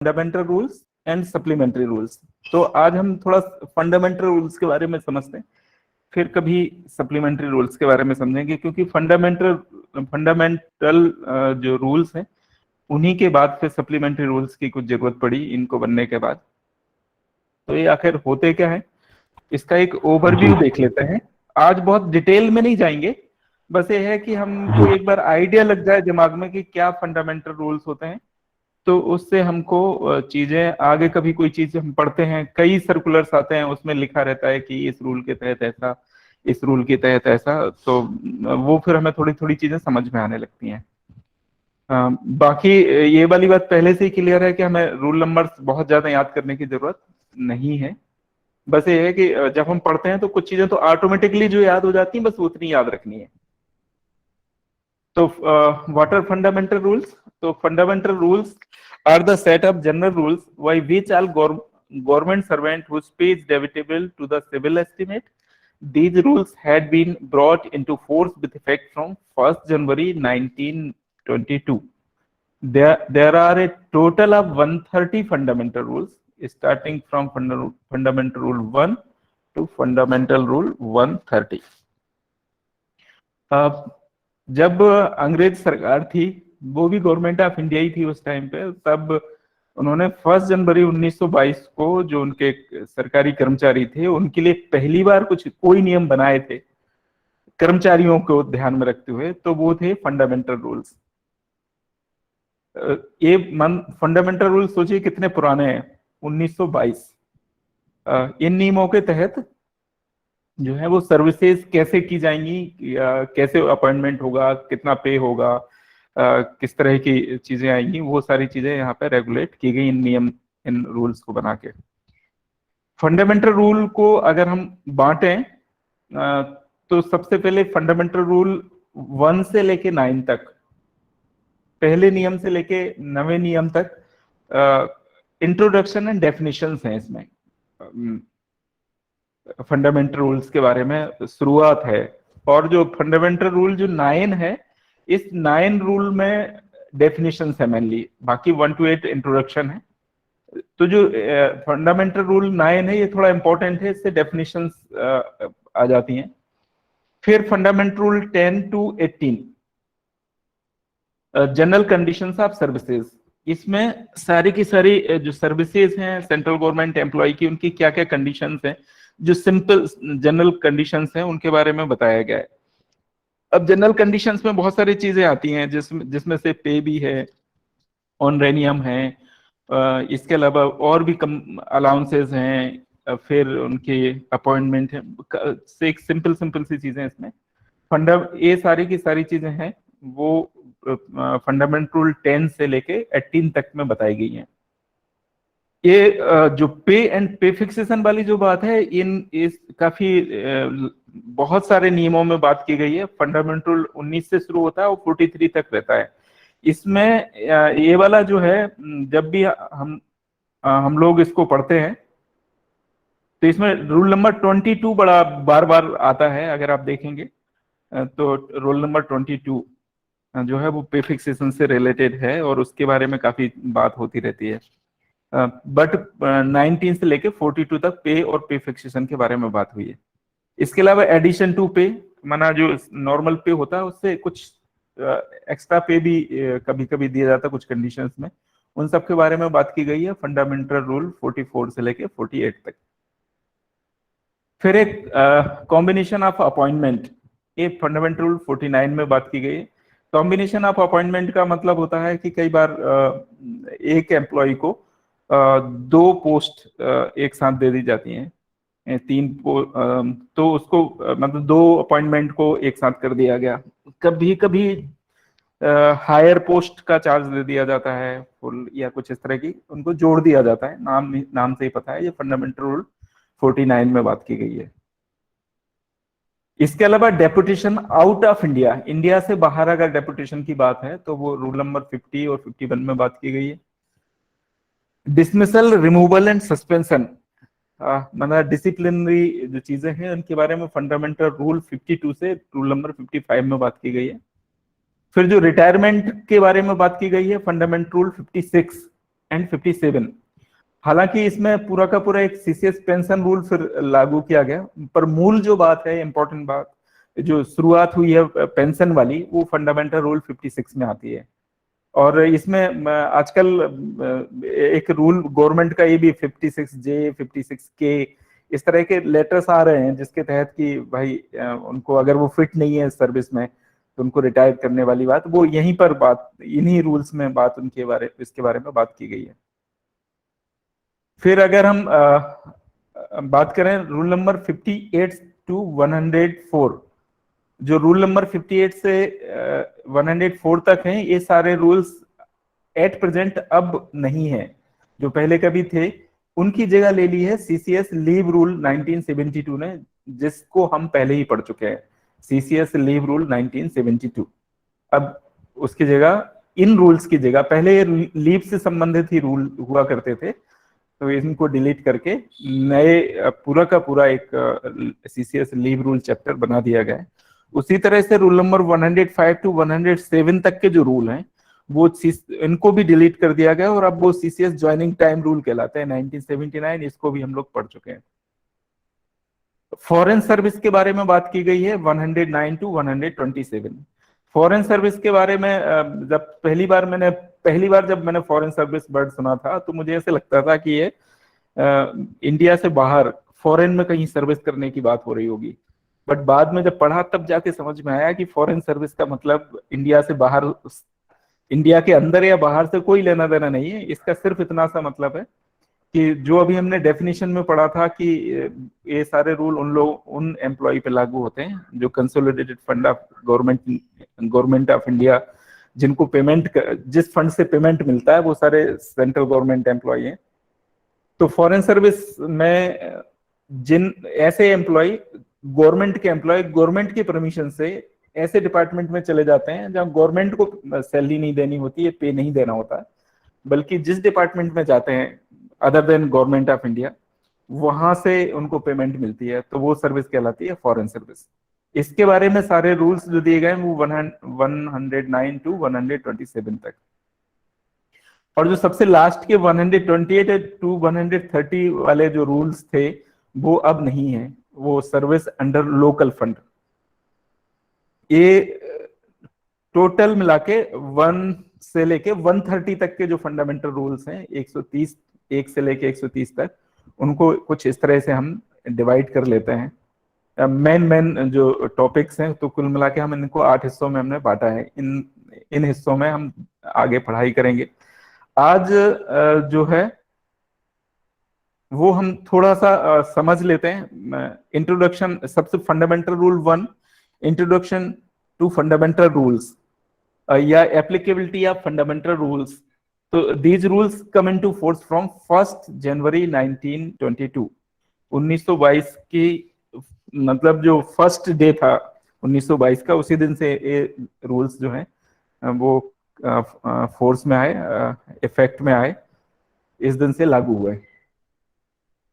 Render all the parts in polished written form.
Fundamental rules and supplementary rules. तो आज हम थोड़ा फंडामेंटल रूल्स के बारे में समझते हैं, फिर कभी सप्लीमेंट्री रूल्स के बारे में समझेंगे, क्योंकि फंडामेंटल जो रूल्स हैं उन्हीं के बाद फिर सप्लीमेंट्री रूल्स की कुछ जरूरत पड़ी इनको बनने के बाद। तो ये आखिर होते क्या है, इसका एक ओवरव्यू देख लेते हैं। आज बहुत डिटेल में नहीं जाएंगे, बस ये है कि हमको एक बार आइडिया लग जाए दिमाग में कि क्या फंडामेंटल रूल्स होते हैं, तो उससे हमको चीजें आगे कभी कोई चीज हम पढ़ते हैं, कई सर्कुलर्स आते हैं उसमें लिखा रहता है कि इस रूल के तहत ऐसा, इस रूल के तहत ऐसा, तो वो फिर हमें थोड़ी थोड़ी चीजें समझ में आने लगती हैं। बाकी ये वाली बात पहले से ही क्लियर है कि हमें रूल नंबर्स बहुत ज्यादा याद करने की जरूरत नहीं है। बस ये है कि जब हम पढ़ते हैं तो कुछ चीजें तो ऑटोमेटिकली जो याद हो जाती हैं, बस उतनी याद रखनी है। तो व्हाट आर फंडामेंटल रूल्स? तो fundamental rules are the set of general rules by which all government servant whose pay is debitable to the civil estimate. These rules had been brought into force with effect from 1st January 1922. There are a total of 130 fundamental rules, starting from fundamental rule 1 to fundamental rule 130. जब अंग्रेज सरकार थी, वो भी government of India ही थी उस time पे, तब उन्होंने 1 जनवरी 1922 को जो उनके सरकारी कर्मचारी थे उनके लिए पहली बार कोई नियम बनाए थे कर्मचारियों को ध्यान में रखते हुए, तो वो थे फंडामेंटल रूल्स। ये फंडामेंटल रूल्स सोचिए कितने पुराने हैं, 1922। इन नियमों के तहत जो है वो सर्विसेज कैसे की जाएंगी, कैसे अपॉइंटमेंट होगा, कितना पे होगा, किस तरह की चीजें आएंगी, वो सारी चीजें यहाँ पे रेगुलेट की गई इन नियम, इन रूल्स को बना के। फंडामेंटल रूल को अगर हम बांटें तो सबसे पहले फंडामेंटल रूल 1 से लेके 9 तक, पहले नियम से लेके 9वें नियम तक इंट्रोडक्शन एंड डेफिनेशंस हैं इसमें। फंडामेंटल रूल्स के बारे में शुरुआत है, और जो फंडामेंटल रूल जो 9 है, इस 9 रूल में डेफिनेशंस है मेनली, बाकी 1 to 8 इंट्रोडक्शन है। तो जो फंडामेंटल रूल 9 है ये थोड़ा इंपॉर्टेंट है, इससे डेफिनेशंस आ जाती हैं। फिर fundamental rule 10 to 18 general conditions of services, इसमें सारी की सारी जो सर्विसेज हैं सेंट्रल गवर्नमेंट एम्प्लॉय की, उनकी क्या क्या कंडीशंस हैं, जो सिंपल जनरल कंडीशंस हैं उनके बारे में बताया गया है। अब जनरल कंडीशंस में बहुत सारी चीजें आती हैं, जिसमें से पे भी है, ऑनरेनियम है, इसके अलावा और भी कम अलाउंसेस हैं, फिर उनके अपॉइंटमेंट है, से एक सिंपल सिंपल सी चीजें इसमें ये सारी की सारी चीजें हैं वो फंडामेंटल रूल 10 से लेके 18 तक में बताई गई हैं। ये जो पे एंड पे फिक्सेशन वाली जो बात है, इस काफी बहुत सारे नियमों में बात की गई है। फंडामेंटल 19 से शुरू होता है और 43 तक रहता है। इसमें ये वाला जो है, जब भी हम लोग इसको पढ़ते हैं तो इसमें रूल नंबर 22 बड़ा बार बार आता है। अगर आप देखेंगे तो रोल नंबर 22 जो है वो पे फिक्सेशन से रिलेटेड है और उसके बारे में काफी बात होती रहती है। बट 19 से लेके 42 तक पे और पे फिक्सेशन के बारे में बात हुई है। इसके अलावा एडिशन टू पे, माना जो नॉर्मल पे होता है उससे कुछ एक्स्ट्रा पे भी कभी कभी दिया जाता है कुछ कंडीशंस में, उन सब के बारे में बात की गई है फंडामेंटल रूल 44 से लेके 48 तक। फिर एक कॉम्बिनेशन ऑफ अपॉइंटमेंट, ये फंडामेंटल रूल 49 में बात की गई है। कॉम्बिनेशन ऑफ अपॉइंटमेंट का मतलब होता है कि कई बार एक एम्प्लॉय को 2 पोस्ट एक साथ दे दी जाती हैं, 3 तो उसको मतलब 2 अपॉइंटमेंट को एक साथ कर दिया गया। कभी कभी हायर पोस्ट का चार्ज दे दिया जाता है फुल, या कुछ इस तरह की उनको जोड़ दिया जाता है। नाम से ही पता है, ये फंडामेंटल रूल 49 में बात की गई है। इसके अलावा deputation out of India, India से बाहर अगर डेपुटेशन की बात है तो वो रूल नंबर 50 और 51 में बात की गई है। डिसमिसल, रिमूवल एंड सस्पेंशन, मतलब डिसिप्लिनरी जो चीजें हैं उनके बारे में फंडामेंटल रूल 52 से रूल नंबर 55 में बात की गई है। फिर जो रिटायरमेंट के बारे में बात की गई है फंडामेंटल रूल 56, एंड 57। हालांकि इसमें पूरा का पूरा एक सीसीएस पेंशन रूल फिर लागू किया गया, पर मूल जो बात है, इंपॉर्टेंट बात जो शुरुआत हुई है पेंशन वाली, वो फंडामेंटल रूल 56 में आती है। और इसमें आजकल एक रूल गवर्नमेंट का ये भी 56J 56K इस तरह के लेटर्स आ रहे हैं, जिसके तहत कि भाई उनको अगर वो फिट नहीं है सर्विस में तो उनको रिटायर करने वाली बात, वो यहीं पर बात, इन्हीं रूल्स में बात उनके बारे, इसके बारे में बात की गई है। फिर अगर हम बात करें रूल नंबर 58 टू 104, जो रूल नंबर 58 से 104 तक हैं, ये सारे रूल्स एट प्रेजेंट अब नहीं है, जो पहले कभी थे उनकी जगह ले ली है सीसीएस लीव रूल 1972 ने, जिसको हम पहले ही पढ़ चुके हैं, सीसीएस लीव रूल 1972। अब उसकी जगह, इन रूल्स की जगह, पहले लीव से संबंधित ही रूल हुआ करते थे, तो इनको डिलीट करके नए पूरा का पूरा एक सीसीएस लीव रूल चैप्टर बना दिया गया है। उसी तरह से रूल नंबर 105 टू 107 तक के जो रूल हैं वो इनको भी डिलीट कर दिया गया, और अब वो सीसीएस ज्वाइनिंग टाइम रूल कहलाते हैं 1979, इसको भी हम लोग पढ़ चुके हैं। फॉरेन सर्विस के बारे में बात की गई है 109 टू 127। फॉरेन सर्विस के बारे में जब पहली बार जब मैंने फॉरेन सर्विस वर्ड सुना था, तो मुझे ऐसे लगता था कि ये इंडिया से बाहर फॉरेन में कहीं सर्विस करने की बात हो रही होगी, बट बाद में जब पढ़ा तब जाके समझ में आया कि फॉरेन सर्विस का मतलब इंडिया से बाहर, इंडिया के अंदर या बाहर से कोई लेना देना नहीं है। इसका सिर्फ इतना सा मतलब है कि जो अभी हमने डेफिनेशन में पढ़ा था कि ये सारे रूल उन एम्प्लॉय पे लागू होते हैं जो consolidated fund of government of India, जिनको पेमेंट, जिस फंड से पेमेंट मिलता है वो सारे सेंट्रल गवर्नमेंट एम्प्लॉय हैं। तो फॉरेन सर्विस में जिन ऐसे एम्प्लॉय, गवर्नमेंट के एम्प्लॉय गवर्नमेंट की परमिशन से ऐसे डिपार्टमेंट में चले जाते हैं जहां गवर्नमेंट को सैलरी नहीं देनी होती है, पे नहीं देना होता, बल्कि जिस डिपार्टमेंट में जाते हैं other than government of India, वहां से उनको पेमेंट मिलती है, तो वो सर्विस कहलाती है फॉरेन सर्विस। इसके बारे में सारे रूल्स जो दिए गए हैं वो 109 टू 127 तक। और जो सबसे लास्ट के 128 टू 130 वाले जो रूल्स थे वो अब नहीं है, वो सर्विस अंडर लोकल फंड। ये टोटल मिला के 1 से लेके 130 तक के जो फंडामेंटल रूल्स हैं, 130 1 से लेके 130 तक, उनको कुछ इस तरह से हम डिवाइड कर लेते हैं। मेन जो टॉपिक्स हैं, तो कुल मिला के हम इनको 8 हिस्सों में हमने बांटा है। इन हिस्सों में हम आगे पढ़ाई करेंगे। आज जो है वो हम थोड़ा सा समझ लेते हैं। इंट्रोडक्शन, सबसे fundamental rule 1, introduction to fundamental rules या एप्लीकेबिलिटी ऑफ फंडामेंटल रूल्स। तो these rules come into force from 1 January 1922। 1922 की, मतलब जो फर्स्ट डे था 1922 का, उसी दिन से ये रूल्स जो हैं वो फोर्स में आए, इफेक्ट में आए, इस दिन से लागू हुए।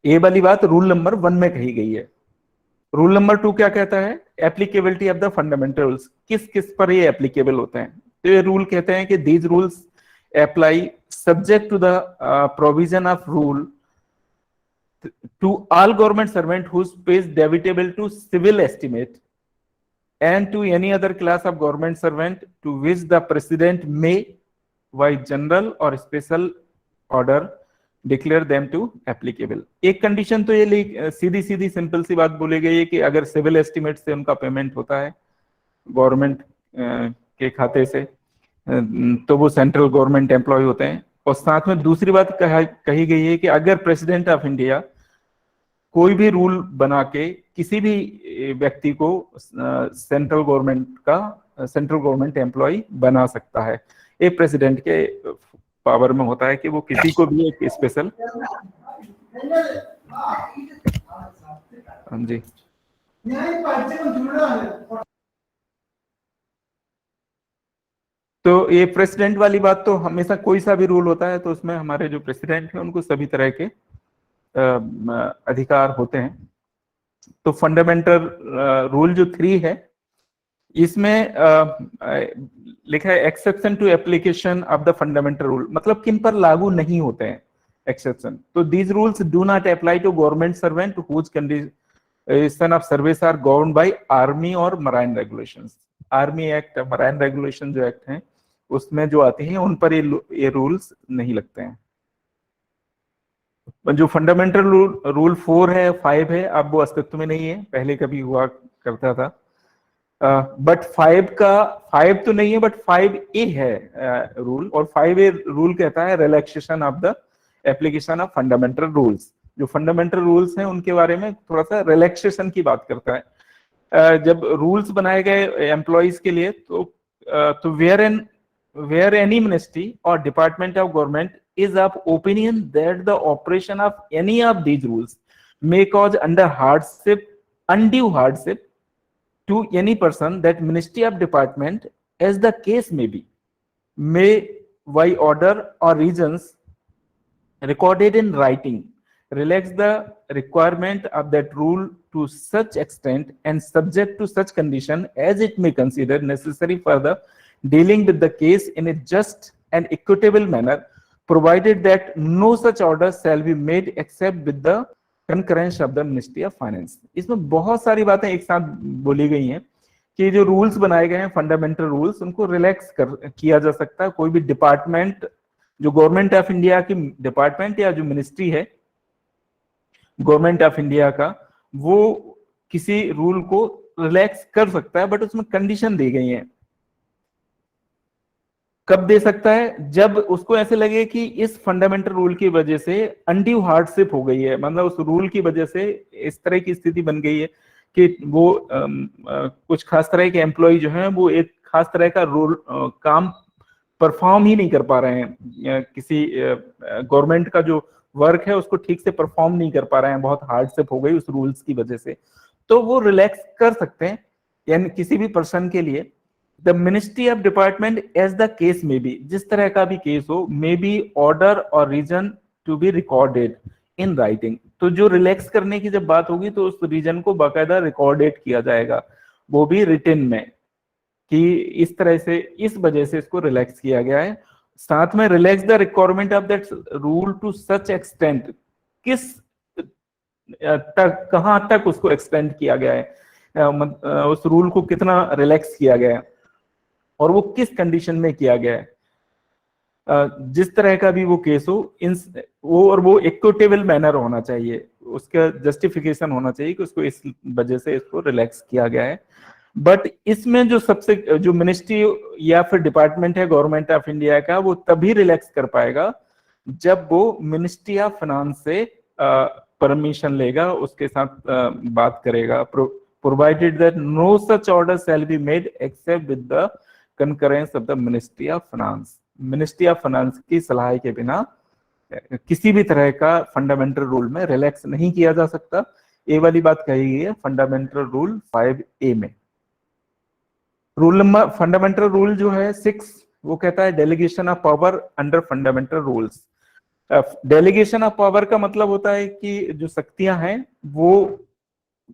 ये वाली बात रूल नंबर 1 में कही गई है। रूल नंबर 2 क्या कहता है? Applicability of the fundamental rules, किस किस पर ये एप्लीकेबल होते हैं। तो ये रूल कहते हैं कि these rules apply subject to the provision of rule to all government servant whose pay is debitable to civil estimate and to any other class of government servant to which the president may by general or special order declare them to applicable. एक condition तो ये सीधी सीधी simple सी बात बोली गई है कि अगर civil estimate से उनका पेमेंट होता है गवर्नमेंट के खाते से, तो वो सेंट्रल गवर्नमेंट एम्प्लॉय होते हैं। और साथ में दूसरी बात कही गई है कि अगर प्रेसिडेंट ऑफ इंडिया कोई भी रूल बना के किसी भी व्यक्ति को सेंट्रल गवर्नमेंट एम्प्लॉय बना सकता है। ये प्रेसिडेंट के पावर में होता है कि वो किसी को भी एक स्पेशल, हाँ जी, तो ये प्रेसिडेंट वाली बात तो हमेशा कोई सा भी रूल होता है तो उसमें हमारे जो प्रेसिडेंट है उनको सभी तरह के अधिकार होते हैं। तो फंडामेंटल रूल जो 3 है इसमें लिखा है exception to application of the fundamental rule, मतलब किन पर लागू नहीं होते हैं एक्सेप्शन। तो these rules do not apply to government servant whose condition of service are govern by army और marine regulations. Army act, marine regulation जो एक्ट हैं उसमें जो आती हैं उन पर ये रूल्स नहीं लगते हैं। जो फंडामेंटल रूल 4 है 5 है, अब वो अस्तित्व में नहीं है, पहले कभी हुआ करता था। बट 5 तो नहीं है, बट 5A है रूल, और 5A रूल कहता है relaxation of the application of fundamental rules. जो फंडामेंटल रूल्स हैं उनके बारे में थोड़ा सा रिलैक्सेशन की बात करता है। जब रूल्स बनाए गए एम्प्लॉइज के लिए तो वेयर एनी मिनिस्ट्री और department of government is of opinion that the operation of any of these rules may cause undue hardship to any person, that ministry of department, as the case may be, may by order or reasons recorded in writing relax the requirement of that rule to such extent and subject to such condition as it may consider necessary for the dealing with the case in a just and equitable manner, provided that no such order shall be made except with the concurrence of the Ministry of Finance। इसमें बहुत सारी बातें एक साथ बोली गई हैं कि जो रूल्स बनाए गए हैं फंडामेंटल रूल्स, उनको रिलैक्स किया जा सकता है। कोई भी डिपार्टमेंट, जो गवर्नमेंट ऑफ इंडिया की डिपार्टमेंट या जो मिनिस्ट्री है गवर्नमेंट ऑफ इंडिया का, वो किसी रूल को रिलैक्स कर सकता है, बट उसमें कंडीशन दी गई है। कब दे सकता है? जब उसको ऐसे लगे कि इस फंडामेंटल रूल की वजह से अनड्यू हार्डशिप हो गई है, मतलब उस रूल की वजह से इस तरह की स्थिति बन गई है कि वो कुछ खास तरह के एम्प्लॉय जो हैं वो एक खास तरह का रोल काम परफॉर्म ही नहीं कर पा रहे हैं, किसी गवर्नमेंट का जो वर्क है उसको ठीक से परफॉर्म नहीं कर पा रहे हैं, बहुत हार्डशिप हो गई उस रूल्स की वजह से, तो वो रिलैक्स कर सकते हैं। यानी किसी भी पर्सन के लिए the ministry of department as the case में बी, जिस तरह का भी केस हो, मे बी ऑर्डर और reason to be recorded in writing. तो जो रिलैक्स करने की जब बात होगी तो उस रीजन को बाकायदा रिकॉर्डेड किया जाएगा, वो भी रिटन में, कि इस तरह से इस वजह से इसको रिलैक्स किया गया है। साथ में relax the requirement of that rule to such extent, किस तक, कहां तक उसको एक्सटेंड किया गया है, उस रूल को कितना रिलैक्स किया गया है और वो किस कंडीशन में किया गया है। जिस तरह का भी वो केस हो, वो इक्विटेबल मैनर होना चाहिए, उसका जस्टिफिकेशन होना चाहिए कि उसको इस वजह से इसको रिलैक्स किया गया है। बट इसमें जो मिनिस्ट्री या फिर डिपार्टमेंट है गवर्नमेंट ऑफ इंडिया का, वो तभी रिलैक्स कर पाएगा जब वो मिनिस्ट्री ऑफ फाइनेंस से परमिशन लेगा, उसके साथ बात करेगा। Provided that no such order shall be made except with the concurrence of the ministry of finance. Ministry of finance की सलाह के बिना किसी भी तरह का फंडामेंटल रूल में रिलैक्स नहीं किया जा सकता। ये वाली बात कही गई है फंडामेंटल रूल 5A में। रूल नंबर, फंडामेंटल रूल जो है 6, वो कहता है delegation of power under fundamental rules. Delegation of power का मतलब होता है कि जो शक्तियां हैं वो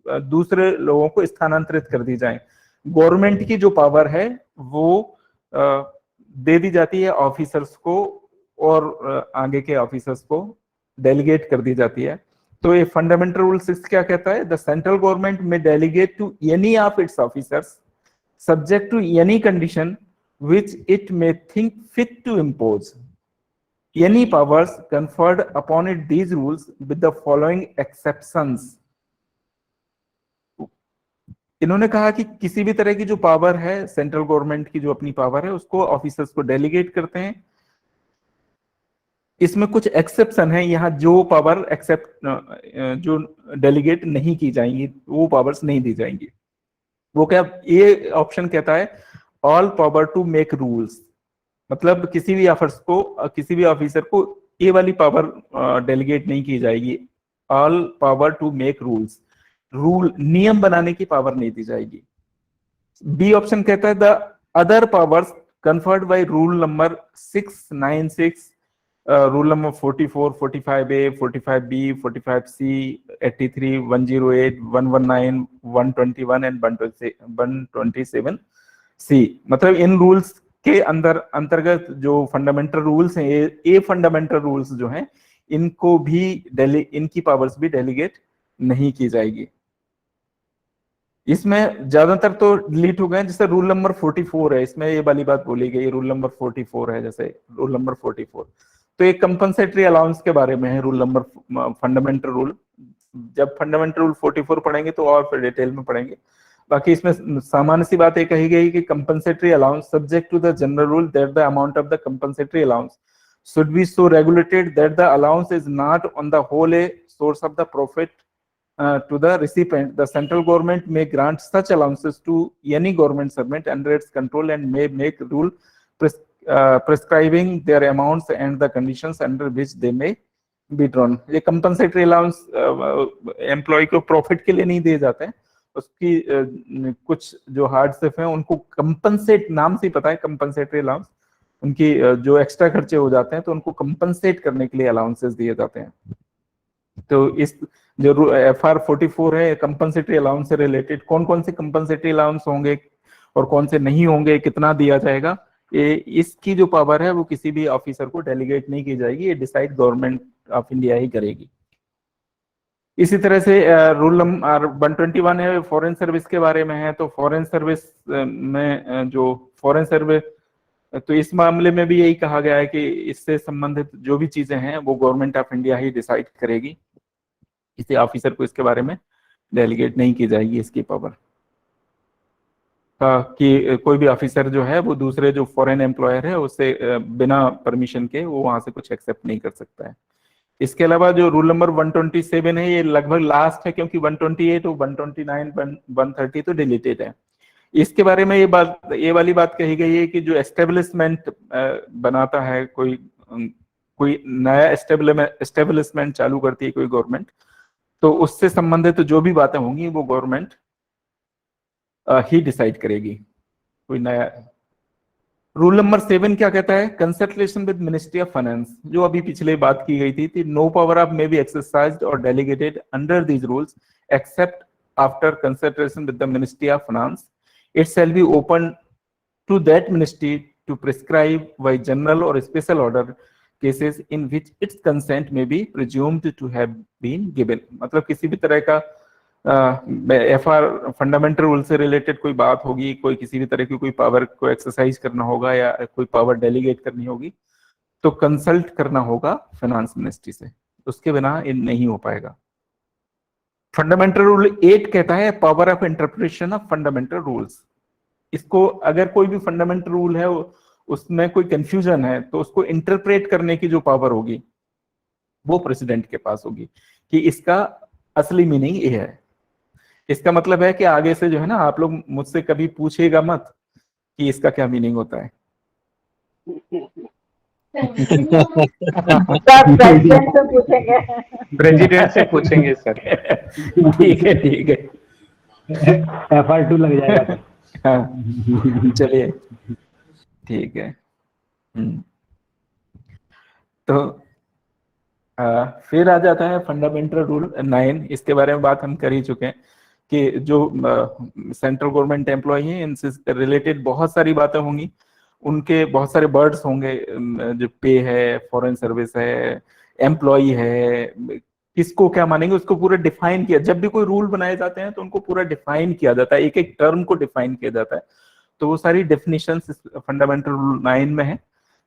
दूसरे लोगों को स्थानांतरित कर दी जाए। गवर्नमेंट की जो पावर है वो दे दी जाती है ऑफिसर्स को, और आगे के ऑफिसर्स को डेलीगेट कर दी जाती है। तो ये फंडामेंटल रूल 6 क्या कहता है? The central government may delegate to any of its officers subject to any condition which it may think fit to impose any powers conferred upon it these rules with the following exceptions। इन्होंने कहा कि किसी भी तरह की जो power है central government की, जो अपनी पावर है उसको ऑफिसर्स को डेलीगेट करते हैं। इसमें कुछ एक्सेप्शन है, यहाँ जो पावर जो डेलीगेट नहीं की जाएंगी वो पावर्स नहीं दी जाएंगी। वो क्या, ये ऑप्शन कहता है all power to make rules, मतलब किसी भी ऑफिसर को ये वाली पावर डेलीगेट नहीं की जाएगी। All power to make rules, नियम बनाने की पावर नहीं दी जाएगी। बी ऑप्शन कहता है the other powers conferred by rule number 696 rule number 44, 45A, 45B, 45C, 83, 108, 119, 121 and 127C। मतलब इन रूल्स के अंतर्गत जो फंडामेंटल रूल्स हैं, ये फंडामेंटल रूल्स जो हैं, इनको भी इनकी पावर्स भी डेलीगेट नहीं की जाएगी। इसमें ज्यादातर तो डिलीट हो गए, जैसे रूल नंबर 44 है, इसमें ये वाली बात बोली गई, रूल नंबर 44 है, जैसे रूल नंबर 44 तो एक कंपनसेटरी अलाउंस के बारे में है रूल नंबर फंडामेंटल रूल। जब फंडामेंटल रूल 44 पढ़ेंगे तो और फिर डिटेल में पढ़ेंगे। बाकी इसमें सामान्य सी बात ये कही गई कि compensatory allowance subject to the general rule that the amount of the compensatory allowance should be so regulated that the allowance is not on the whole a source of the profit to the recipient. The central government may grant such allowances to any government servant under its control and may make rule prescribing their amounts and the conditions under which they may be drawn. ये compensatory allowance employ को profit के लिए नहीं दिए जाते हैं, उसकी कुछ जो हार्डशिप है उनको कंपनसेट, नाम से ही पता है कंपनसेटरी अलाउंस, उनकी जो एक्स्ट्रा खर्चे हो जाते हैं तो उनको कंपनसेट करने के लिए अलाउंसेस दिए जाते हैं। तो इस जो FR 44 है कंपनसेटरी अलाउंस से रिलेटेड, कौन कौन से कंपनसेटरी अलाउंस होंगे और कौन से नहीं होंगे, कितना दिया जाएगा, ये इसकी जो पावर है वो किसी भी ऑफिसर को डेलीगेट नहीं की जाएगी, ये डिसाइड गवर्नमेंट ऑफ इंडिया ही करेगी। इसी तरह से रूल नंबर 121 है, फॉरेन सर्विस के बारे में है। तो फॉरेन सर्विस में जो फॉरेन सर्विस, तो इस मामले में भी यही कहा गया है कि इससे संबंधित जो भी चीजें हैं वो government of India he decide करेगी, किसी ऑफिसर को इसके बारे में डेलीगेट नहीं की जाएगी इसकी पावर, कि कोई भी ऑफिसर जो है वो दूसरे जो फॉरेन एम्प्लॉयर है उससे बिना परमिशन के वो वहां से कुछ एक्सेप्ट नहीं कर सकता है। इसके अलावा जो रूल नंबर 127 है, ये लगभग लास्ट है क्योंकि 128 और 129, 130 तो डिलीटेड है। इसके बारे में ये वाली बात कही गई है कि जो एस्टेब्लिशमेंट बनाता है, कोई नया एस्टेब्लिशमेंट चालू करती है कोई गवर्नमेंट, तो उससे संबंधित जो भी बातें होंगी वो गवर्नमेंट ही डिसाइड करेगी। कोई नया रूल नंबर 7 क्या कहता है, consultation with ministry of finance, जो अभी पिछले बात की गई थी no power of may be exercised और delegated under these rules except after consultation with the ministry of finance. It shall be open to that ministry to prescribe by general or special order cases in which its consent may be presumed to have been given. मतलब किसी भी तरह का FR fundamental rule से related कोई बात होगी, कोई किसी भी तरह की कोई पावर को एक्सरसाइज करना होगा या कोई पावर डेलीगेट करनी होगी, तो कंसल्ट करना होगा फाइनेंस मिनिस्ट्री से, उसके बिना ये नहीं हो पाएगा। फंडामेंटल रूल 8 कहता है power of interpretation of fundamental rules. इसको अगर कोई भी फंडामेंटल रूल है उसमें कोई कंफ्यूजन है तो उसको इंटरप्रेट करने की जो पावर होगी वो प्रेसिडेंट के पास होगी कि इसका असली मीनिंग ये है। इसका मतलब है कि आगे से जो है ना, आप लोग मुझसे कभी पूछेगा मत कि इसका क्या मीनिंग होता है। प्रेसिडेंट से पूछेंगे सर। ठीक है ठीक है, FR2 लग जाएगा तो। हाँ चलिए ठीक है। तो फिर आ जाता है फंडामेंटल रूल 9। इसके बारे में बात हम कर ही चुके हैं कि जो सेंट्रल गवर्नमेंट एम्प्लॉय हैं इनसे रिलेटेड बहुत सारी बातें होंगी, उनके बहुत सारे बर्ड्स होंगे, जो पे है, फॉरेन सर्विस है, एम्प्लॉय है, किसको क्या मानेंगे उसको पूरा डिफाइन किया। जब भी कोई रूल बनाए जाते हैं तो उनको पूरा डिफाइन किया जाता है, एक एक टर्म को डिफाइन किया जाता है। तो वो सारी डेफिनेशंस फंडामेंटल रूल 9 में है।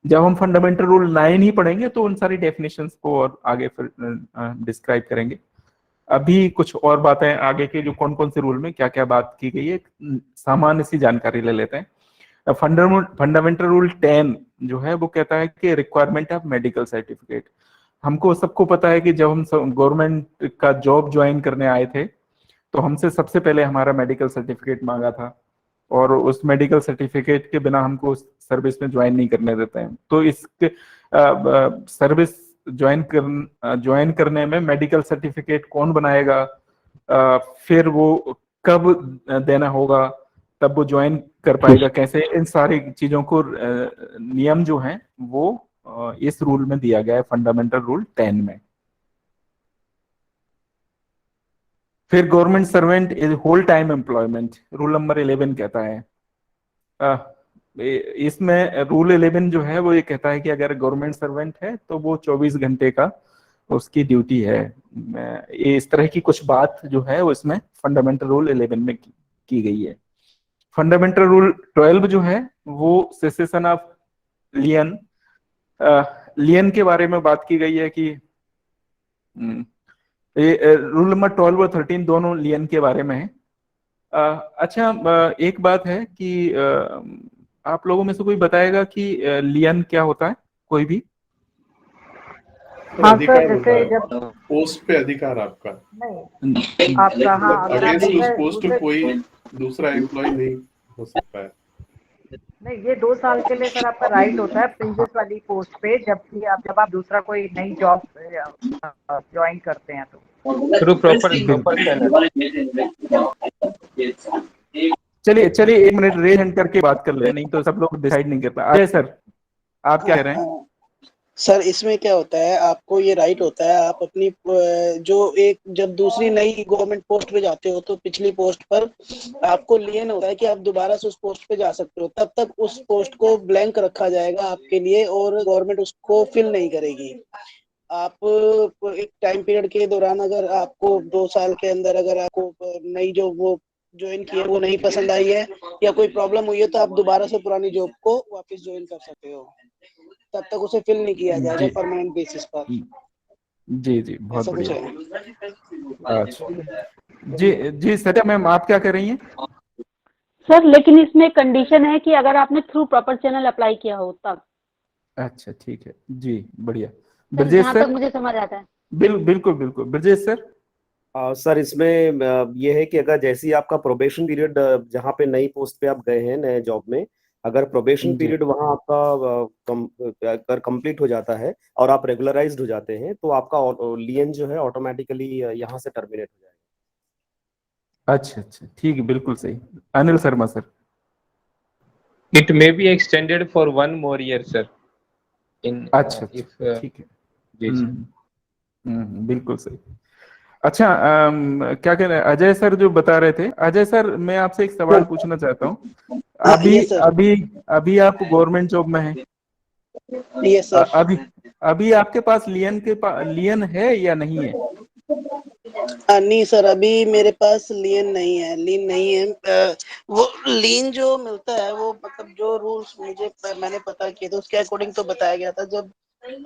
जब हम फंडामेंटल रूल 9 ही पढ़ेंगे तो उन सारी डेफिनेशंस को और आगे फिर डिस्क्राइब करेंगे। अभी कुछ और बातें आगे के जो कौन कौन से रूल में क्या क्या बात की गई है, सामान्य सी जानकारी ले लेते हैं। फंडामेंटल रूल 10 जो है वो कहता है कि रिक्वायरमेंट ऑफ मेडिकल सर्टिफिकेट। हमको सबको पता है कि जब हम गवर्नमेंट का जॉब ज्वाइन करने आए थे तो हमसे सबसे पहले हमारा मेडिकल सर्टिफिकेट मांगा था, और उस मेडिकल सर्टिफिकेट के बिना हमको सर्विस में ज्वाइन नहीं करने देते हैं। तो इसके सर्विस ज्वाइन करने में मेडिकल सर्टिफिकेट कौन बनाएगा, फिर वो कब देना होगा, तब वो ज्वाइन कर पाएगा कैसे, इन सारी चीजों को नियम जो हैं वो इस रूल में दिया गया है, फंडामेंटल रूल 10 में। फिर government servant is whole time employment, rule number 11 कहता है। अ, इसमें रूल 11 जो है वो ये कहता है कि अगर गवर्नमेंट सर्वेंट है तो वो 24 घंटे का उसकी ड्यूटी है। ये इस तरह की कुछ बात जो है वो इसमें फंडामेंटल रूल 11 में की गई है। फंडामेंटल रूल 12 जो है वो सेसेशन ऑफ लियन, लियन के बारे में बात की गई है कि ये रूल नंबर 12 और 13 दोनों लियन के बारे में है। अच्छा, एक बात है कि आप लोगों में से कोई बताएगा कि लियन क्या होता है, कोई भी? हाँ अधिकार सर, होता जैसे है, जब पोस्ट पे अधिकार आपका। नहीं आपका, हाँ, मतलब अगर आप अगेंस्ट उस दूसरे पोस्ट दूसरे कोई दूसरा एम्प्लॉय नहीं हो सकता है। नहीं, ये 2 साल के लिए सर आपका राइट होता है प्रीवियस वाली पोस्ट पे, जब आप दूसरा कोई नई जॉब ज्वाइन करते हैं तो। Through proper channel. चलिए चलिए, 1 मिनट रेज हैंड करके बात कर ले, नहीं तो सब लोग डिसाइड नहीं कर पाए। अजय सर, आप क्या कह रहे हैं? सर इसमें क्या होता है, आपको ये राइट होता है, आप अपनी जो एक जब दूसरी नई गवर्नमेंट पोस्ट पे जाते हो तो पिछली पोस्ट पर आपको लियन होता है कि आप दोबारा से उस पोस्ट पे जा सकते हो। तब तक उस पोस्ट को ब्लैंक रखा जाएगा आपके लिए और गवर्नमेंट उसको फिल नहीं करेगी। आप एक टाइम पीरियड के दौरान अगर आपको 2 साल के अंदर अगर आपको नई जो वो ज्वाइन की है वो नहीं पसंद आई है या कोई प्रॉब्लम हुई है तो आप दोबारा से पुरानी जॉब को वापस ज्वाइन कर सकते हो। तब तक उसे फिल नहीं किया जाएगा जी परमानेंट बेसिस पर। जी जी, बहुत ऐसा कुछ बढ़िया। है। अच्छा जी जी, सत्या मैम आप क्या कर रही हैं? सर लेकिन इसमें कंडीशन है कि अगर आपने थ्रू प्रॉपर चैनल अप्लाई किया हो तब। अच्छा ठीक है जी, बढ़िया। सर ब्रजेश जहाँ सर? तक मुझे समझ आता है। बिल्कुल बिल्कुल, ब्रजेश सर? सर इसमें ये है कि अगर जैसे ही आपका प्रोबेशन पीरियड, जहाँ पे नई पोस्ट पे आप गए हैं नए जॉब में, अगर प्रोबेशन जी पीरियड वहाँ आपका अगर कंप्लीट हो जाता है और आप रेगुलराइज्ड हो जाते हैं तो आपका लियन जो है ऑटोमेटिकली यहाँ से टर्मिनेट हो जाएगा। अच्छा अच्छा, ठीक है, बिल्कुल सही। Anil Sharma sir? It may be extended for 1 more year, sir. In अच्छा if अच्छा, ठीक है। जी sir. बिल्कुल सही। अच्छा, क्या कह रहे हैं अजय सर जो बता रहे थे? अजय सर, मैं आपसे एक सवाल पूछना चाहता हूँ। अभी ये सर। अभी अभी आप गवर्नमेंट जॉब में हैं? ये सर। अभी अभी आपके पास लियन है या नहीं है? नहीं सर, अभी मेरे पास लीन नहीं है, लीन नहीं है। वो लीन जो मिलता है वो मतलब जो रूल्स मैंने पता किए थे उसके अकॉर्डिंग तो बताया गया था, जब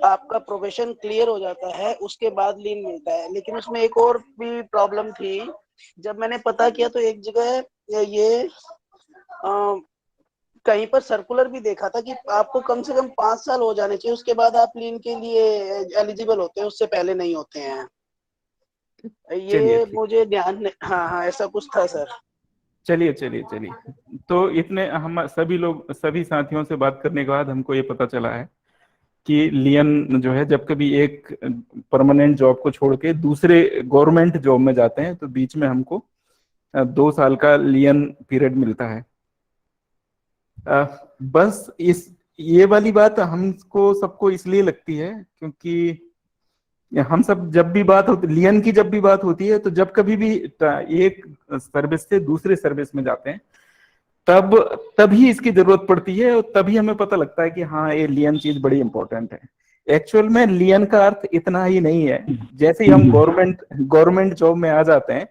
आपका प्रोफेशन क्लियर हो जाता है उसके बाद लीन मिलता है। लेकिन उसमें एक और भी प्रॉब्लम थी, जब मैंने पता किया तो एक जगह ये कहीं पर सर्कुलर भी देखा था कि आपको कम से कम 5 साल हो जाने चाहिए उसके बाद आप लीन के लिए एलिजिबल होते हैं, उससे पहले नहीं होते हैं। चलिए ये ठीक, मुझे ध्यान नहीं, हाँ हाँ ऐसा कुछ था सर। चलिए चलिए चलिए। तो इतने हम सभी लोग, सभी साथियों से बात करने के बाद हमको ये पता चला है कि लियन जो है, जब कभी एक परमानेंट जॉब को छोड़ के दूसरे गवर्नमेंट जॉब में जाते हैं तो बीच में हमको 2 साल का लियन पीरियड मिलता है। बस ये वाली बात हमको सबको इसलिए लगती है क्योंकि हम सब जब भी बात होती लियन की, जब भी बात होती है तो जब कभी भी एक सर्विस से दूसरे सर्विस में जाते हैं तभी इसकी जरूरत पड़ती है और तभी हमें पता लगता है कि हाँ, ये लियन चीज बड़ी इंपॉर्टेंट है। एक्चुअल में लियन का अर्थ इतना ही नहीं है। जैसे ही हम गवर्नमेंट जॉब में आ जाते हैं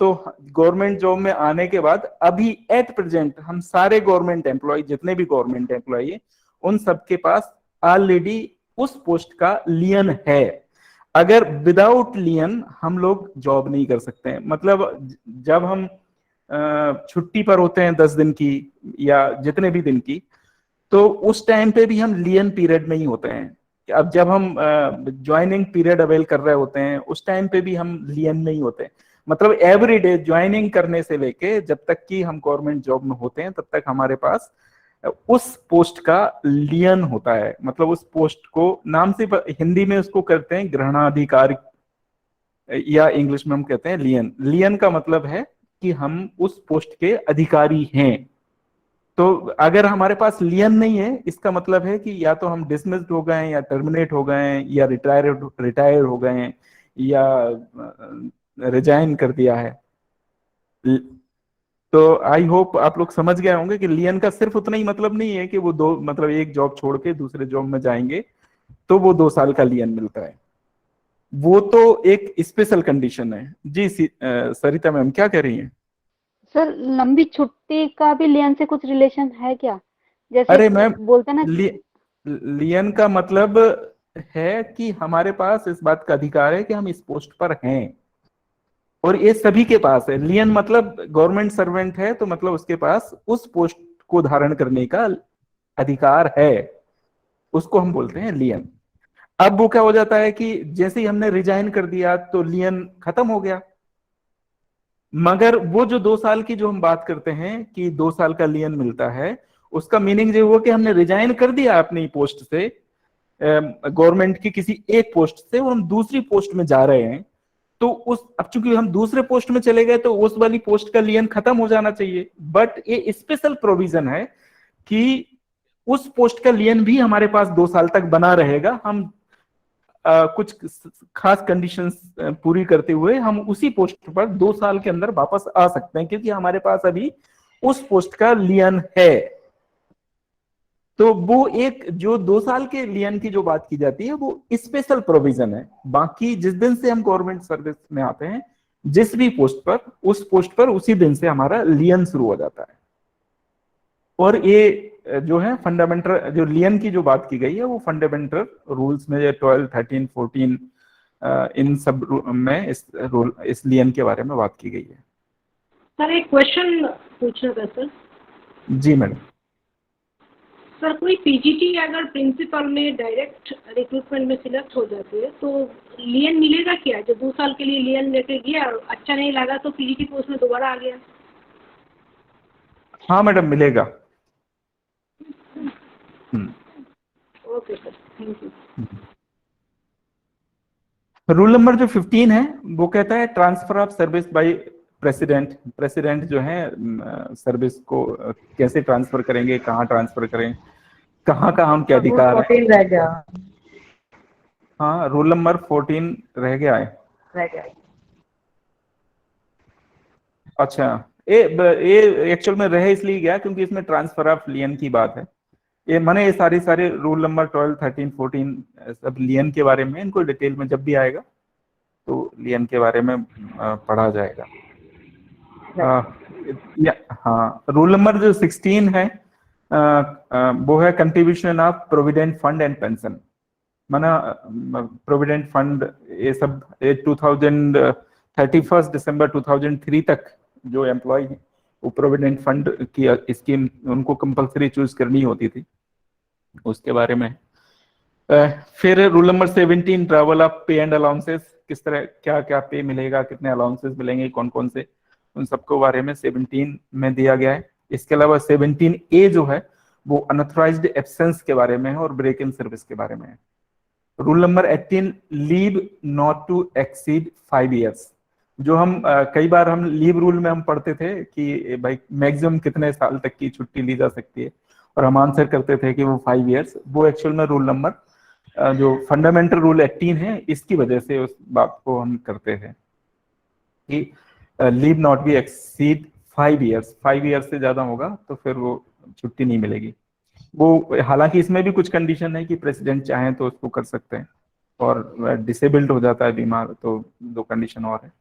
तो गवर्नमेंट जॉब में आने के बाद अभी एट प्रेजेंट हम सारे गवर्नमेंट एम्प्लॉय, जितने भी गवर्नमेंट एम्प्लॉय है, उन सबके पास ऑलरेडी उस पोस्ट का लियन है। अगर विदाउट लियन हम लोग जॉब नहीं कर सकते हैं। मतलब जब हम छुट्टी पर होते हैं 10 दिन की या जितने भी दिन की, तो उस टाइम पे भी हम लियन पीरियड में ही होते हैं। अब जब हम ज्वाइनिंग पीरियड अवेल कर रहे होते हैं उस टाइम पे भी हम लियन में ही होते हैं। मतलब एवरी डे ज्वाइनिंग करने से लेके जब तक कि हम गवर्नमेंट जॉब में होते हैं तब तक हमारे पास उस पोस्ट का लियन होता है। मतलब उस पोस्ट को नाम से हिंदी में उसको करते हैं ग्रहणाधिकार, या इंग्लिश में हम कहते हैं लियन। लियन का मतलब है कि हम उस पोस्ट के अधिकारी हैं। तो अगर हमारे पास लियन नहीं है, इसका मतलब है कि या तो हम डिसमिस्ड हो गए हैं, या टर्मिनेट हो गए हैं, या रिटायर हो गए हैं, या रिजाइन कर दिया है। तो आई होप आप लोग समझ गए होंगे कि लियन का सिर्फ उतना ही मतलब नहीं है कि वो दो मतलब एक जॉब छोड़ के दूसरे जॉब में जाएंगे तो वो 2 साल का लियन मिलता है। वो तो एक स्पेशल कंडीशन है। जी सरिता मैम क्या कह रही हैं? सर लंबी छुट्टी का भी लियन से कुछ रिलेशन है क्या? जैसे अरे मैम, बोलते ना लियन का मतलब है कि हमारे पास इस बात का अधिकार है कि हम इस पोस्ट पर हैं, और ये सभी के पास है। लियन मतलब गवर्नमेंट सर्वेंट है तो मतलब उसके पास उस पोस्ट को धारण करने का अधिकार है, उसको हम बोलते हैं लियन। अब वो क्या हो जाता है कि जैसे ही हमने रिजाइन कर दिया तो लियन खत्म हो गया। मगर वो जो 2 साल की जो हम बात करते हैं कि 2 साल का लियन मिलता है, उसका मीनिंग ये हुआ कि हमने रिजाइन कर दिया अपनी पोस्ट से, गवर्नमेंट की किसी एक पोस्ट से, और हम दूसरी पोस्ट में जा रहे हैं। तो उस अब चूंकि हम दूसरे पोस्ट में चले गए तो उस वाली पोस्ट का लियन खत्म हो जाना चाहिए। बट ये स्पेशल प्रोविजन है कि उस पोस्ट का लियन भी हमारे पास 2 साल तक बना रहेगा। हम कुछ खास कंडीशंस पूरी करते हुए हम उसी पोस्ट पर 2 साल के अंदर वापस आ सकते हैं, क्योंकि हमारे पास अभी उस पोस्ट का लियन है। तो वो एक जो 2 साल के लियन की जो बात की जाती है वो स्पेशल प्रोविजन है। बाकी जिस दिन से हम गवर्नमेंट सर्विस में आते हैं, जिस भी पोस्ट पर, उस पोस्ट पर उसी दिन से हमारा लियन शुरू हो जाता है। और ये जो है फंडामेंटल, जो लियन की जो बात की गई है वो फंडामेंटल रूल्स में 12, 13, 14 इन सब में इस लियन के बारे में बात की गई है। सर एक क्वेश्चन पूछना था सर। जी मैडम। सर कोई पीजीटी अगर प्रिंसिपल में डायरेक्ट रिक्रूटमेंट में सिलेक्ट हो जाते हैं तो लियन मिलेगा क्या? जो 2 साल के लिए लियन लेके गया और अच्छा नहीं लगा तो पीजीटी पोस्ट में दोबारा आ गया। हाँ मैडम मिलेगा। Okay sir, thank you. Rule number जो 15 है वो कहता है transfer of service by president. President जो है सर्विस को कैसे ट्रांसफर करेंगे, कहाँ ट्रांसफर करें, कहाँ कहाँ उनके अधिकार है। 14 रह गया। हाँ रूल नंबर 14 रह गया है। रह गया। अच्छा, ये एक्चुअल में रह इसलिए गया क्योंकि इसमें ट्रांसफर ऑफ लियन की बात है। ये माने ये सारे रूल नंबर 12, 13, 14 सब लियन के बारे में, इनको डिटेल में जब भी आएगा तो लियन के बारे में पढ़ा जाएगा। हाँ रूल नंबर जो 16 है वो है contribution of provident fund and pension. माना प्रोविडेंट फंड ये सब 31 दिसंबर 2003 तक जो एम्प्लॉय है वो प्रोविडेंट फंड की स्कीम उनको कंपलसरी चूज करनी होती थी, उसके बारे में। फिर रूल नंबर 17 ट्रैवल ऑफ पे एंड अलाउंसेस, किस तरह क्या क्या पे मिलेगा, कितने अलाउंसेस मिलेंगे, कौन कौन से, उन सबको बारे में 17 में दिया गया है। इसके अलावा 17A जो है वो अनऑथराइज्ड एब्सेंस के बारे में है और ब्रेक इन सर्विस के बारे में है। Rule number 18 leave not to exceed 5 years. जो हम कई बार हम लीव रूल में हम पढ़ते थे कि भाई मैक्सिमम कितने साल तक की छुट्टी ली जा सकती है, और हम आंसर करते थे कि वो 5 ईयर्स। वो एक्चुअल में रूल नंबर जो फंडामेंटल रूल 18 है इसकी वजह से उस बात को हम करते थे कि leave not be exceed 5 years. 5 years से ज्यादा होगा तो फिर वो छुट्टी नहीं मिलेगी। वो हालांकि इसमें भी कुछ कंडीशन है कि प्रेसिडेंट चाहें तो उसको कर सकते हैं, और डिसेबल्ड हो जाता है बीमार तो 2 कंडीशन और है।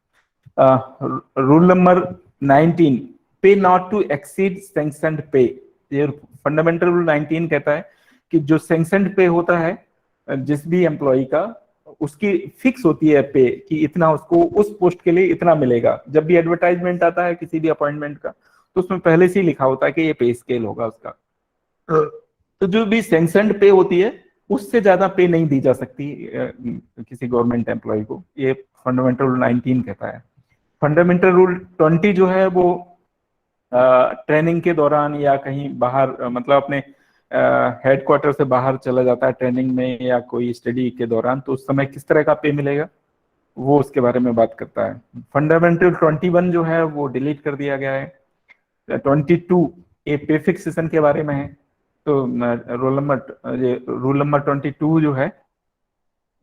रूल नंबर 19 पे नॉट टू एक्सीड सैंक्शनड पे। ये फंडामेंटल रूल 19 कहता है कि जो सैंक्शनड पे होता है जिस भी एम्प्लॉय का, उसकी फिक्स होती है पे कि इतना उसको उस पोस्ट के लिए इतना मिलेगा। जब भी एडवर्टाइजमेंट आता है किसी भी अपॉइंटमेंट का तो उसमें पहले से ही लिखा होता है कि ये पे स्केल होगा उसका। तो जो भी सैंक्शनड पे होती है उससे ज्यादा पे नहीं दी जा सकती किसी गवर्नमेंट एम्प्लॉय को, ये फंडामेंटल रूल 19 कहता है। फंडामेंटल रूल 20 जो है वो ट्रेनिंग के दौरान या कहीं बाहर मतलब अपने हेडक्वार्टर से बाहर चला जाता है ट्रेनिंग में या कोई स्टडी के दौरान, तो उस समय किस तरह का पे मिलेगा वो उसके बारे में बात करता है। फंडामेंटल 21 जो है वो डिलीट कर दिया गया है। 22 ये पे फिक्सेशन के बारे में है। तो रूल नंबर 22 जो है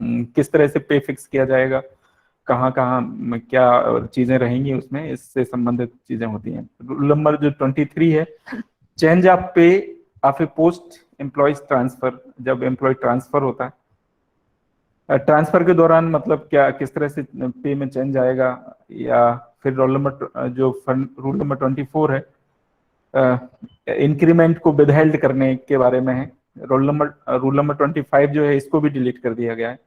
किस तरह से पे फिक्स किया जाएगा, कहाँ कहाँ क्या चीजें रहेंगी उसमें, इससे संबंधित चीजें होती हैं। रूल नंबर जो 23 है, चेंज ऑफ पे of A post employees transfer, जब एम्प्लॉय ट्रांसफर होता है, ट्रांसफर के दौरान मतलब क्या किस तरह से पे में चेंज आएगा, या फिर रूल नंबर 24 है, इंक्रीमेंट को विदहेल्ड करने के बारे में है। रूल नंबर 25 जो है इसको भी डिलीट कर दिया गया है।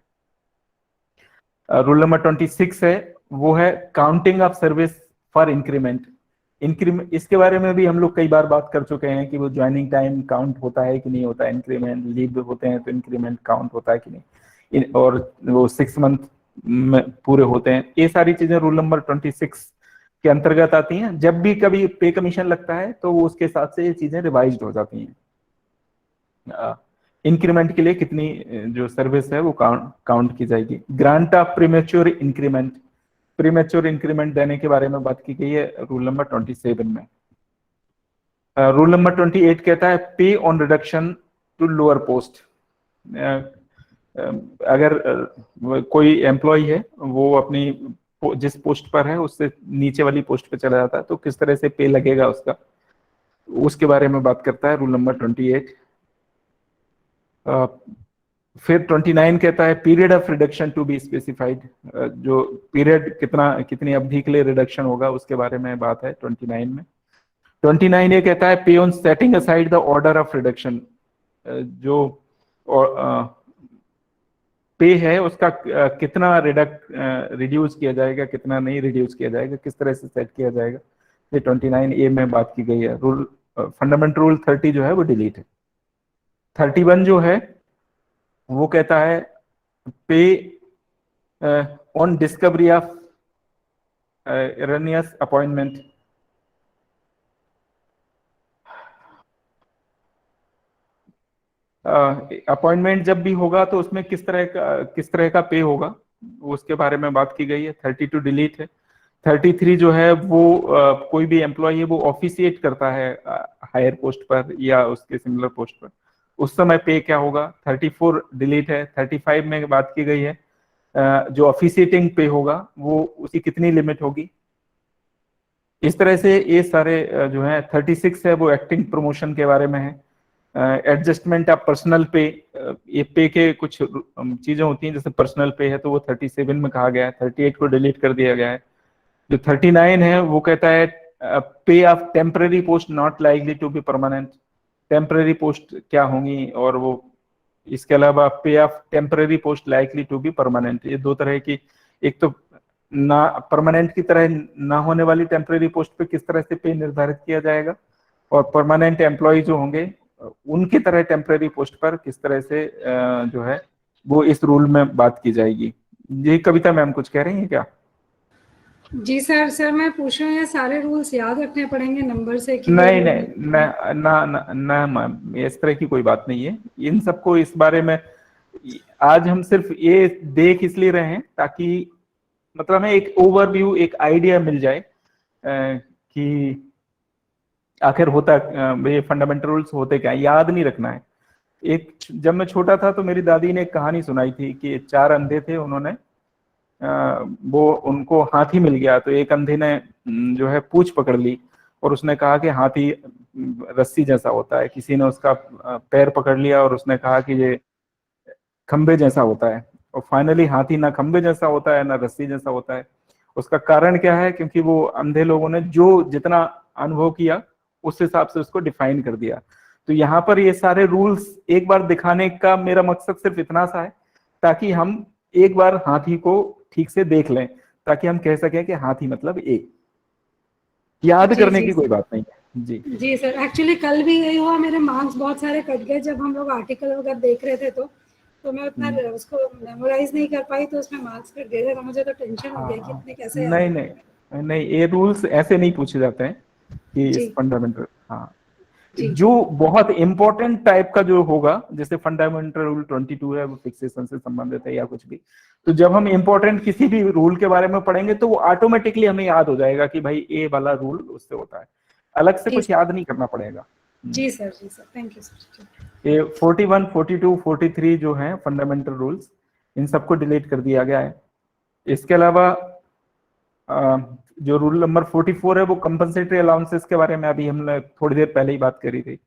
रूल नंबर 26 है, वो है counting of service for increment. इसके बारे में भी हम लोग कई बार बात कर चुके हैं कि वो ज्वाइनिंग टाइम काउंट होता है कि नहीं होता है, इंक्रीमेंट लीव होते हैं तो इंक्रीमेंट काउंट होता है कि नहीं, और वो 6 मंथ में पूरे होते हैं। ये सारी चीजें रूल नंबर 26 के अंतर्गत आती हैं। जब भी कभी पे कमीशन लगता है तो वो उसके साथ से ये चीजें रिवाइज्ड हो जाती हैं। इंक्रीमेंट के लिए कितनी जो सर्विस है वो काउंट की जाएगी। Grant of premature increment, premature increment देने के बारे में बात की गई है रूल नंबर 27 में। रूल नंबर 28 कहता है pay on reduction to lower post. अगर कोई एम्प्लॉय है वो अपनी जिस पोस्ट पर है उससे नीचे वाली पोस्ट पे चला जाता है तो किस तरह से पे लगेगा उसका, उसके बारे में बात करता है रूल नंबर 28। फिर 29 कहता है period of reduction to be specified, जो पीरियड कितनी अवधि के लिए रिडक्शन होगा उसके बारे में बात है 29 में। 29 ये कहता है pay on setting aside the order of reduction, जो पे है उसका कितना रिड्यूस किया जाएगा, कितना नहीं रिड्यूस किया जाएगा, किस तरह से सेट किया जाएगा, ये 29 ए में बात की गई है। रूल फंडामेंटल रूल 30 जो है वो डिलीट है। 31 जो है वो कहता है pay on discovery of erroneous appointment. Appointment जब भी होगा तो उसमें किस तरह का पे होगा उसके बारे में बात की गई है। 32 डिलीट है। 33 जो है वो कोई भी एम्प्लॉय है वो ऑफिशिएट करता है हायर पोस्ट पर या उसके सिमिलर पोस्ट पर, उस समय पे क्या होगा। 34 डिलीट है। 35 में बात की गई है जो ऑफिशिएटिंग पे होगा वो उसकी कितनी लिमिट होगी। इस तरह से ये सारे जो है 36 है वो एक्टिंग प्रमोशन के बारे में है। एडजस्टमेंट ऑफ पर्सनल पे, ये पे के कुछ चीजें होती हैं जैसे पर्सनल पे है तो वो 37 में कहा गया है। 38 को डिलीट कर दिया गया है। जो 39 है वो कहता है pay of temporary post not likely to be permanent. Temporary post क्या होंगी, और वो इसके अलावा pay of temporary post likely to be permanent, ये दो तरह की, एक तो ना परमानेंट की तरह ना होने वाली टेम्पररी पोस्ट पे किस तरह से पे निर्धारित किया जाएगा, और परमानेंट एम्प्लॉय जो होंगे उनकी तरह टेम्पररी पोस्ट पर किस तरह से जो है वो इस रूल में बात की जाएगी। ये कविता मैम कुछ कह रही हैं क्या? जी सर मैं पूछ रहा हूँ ये सारे रूल्स याद रखने पड़ेंगे नंबर से कि नहीं ना मैम, इस तरह की कोई बात नहीं है। इन सबको इस बारे में आज हम सिर्फ ये देख इसलिए रहे हैं ताकि मतलब हमें एक ओवरव्यू, एक आइडिया मिल जाए कि आखिर होता ये फंडामेंटल रूल्स होते क्या, याद नहीं रखना है। एक जब मैं छोटा था तो मेरी दादी ने एक कहानी सुनाई थी कि 4 अंधे थे, उन्होंने वो उनको हाथी मिल गया तो एक अंधे ने जो है पूंछ पकड़ ली और उसने कहा कि हाथी रस्सी जैसा होता है। किसी ने उसका पैर पकड़ लिया और उसने कहा कि ये खंबे जैसा होता है। और फाइनली हाथी ना खंबे जैसा होता है ना रस्सी जैसा होता है। उसका कारण क्या है? क्योंकि वो अंधे लोगों ने जो जितना अनुभव किया उस हिसाब से उसको डिफाइन कर दिया। तो यहाँ पर ये सारे रूल्स एक बार दिखाने का मेरा मकसद सिर्फ इतना सा है ताकि हम एक बार हाथी को ठीक से देख लें, ताकि हम कह सकें कि हाथी मतलब एक। याद करने की कोई बात नहीं है। जी सर, एक्चुअली कल भी यही हुआ, मेरे मार्क्स बहुत सारे कट गए जब हम लोग आर्टिकल वगैरह देख रहे थे तो मैं उतना उसको मेमोराइज नहीं कर पाई तो उसमें मार्क्स कट गए थे। तो मुझे तो टेंशन हो गया कि इतने कैसे। नहीं ये रूल्स ऐसे नहीं पूछे जाते हैं कि इस फंडामेंटल, हाँ जो बहुत इंपॉर्टेंट टाइप का जो होगा, जैसे फंडामेंटल रूल 22 है वो फिक्सेशन से संबंधित है या कुछ भी, तो जब हम इंपॉर्टेंट किसी भी रूल के बारे में पढ़ेंगे तो वो ऑटोमेटिकली हमें याद हो जाएगा कि भाई ये वाला रूल उससे होता है, अलग से कुछ याद नहीं करना पड़ेगा। जी सर थैंक यू सर। ये 41, 42, 43 जो हैं फंडामेंटल रूल्स, इन सबको डिलीट कर दिया गया है। इसके अलावा जो रूल नंबर 44 है वो कंपनसेटरी अलाउंसेस के बारे में अभी हमने थोड़ी देर पहले ही बात करी थी।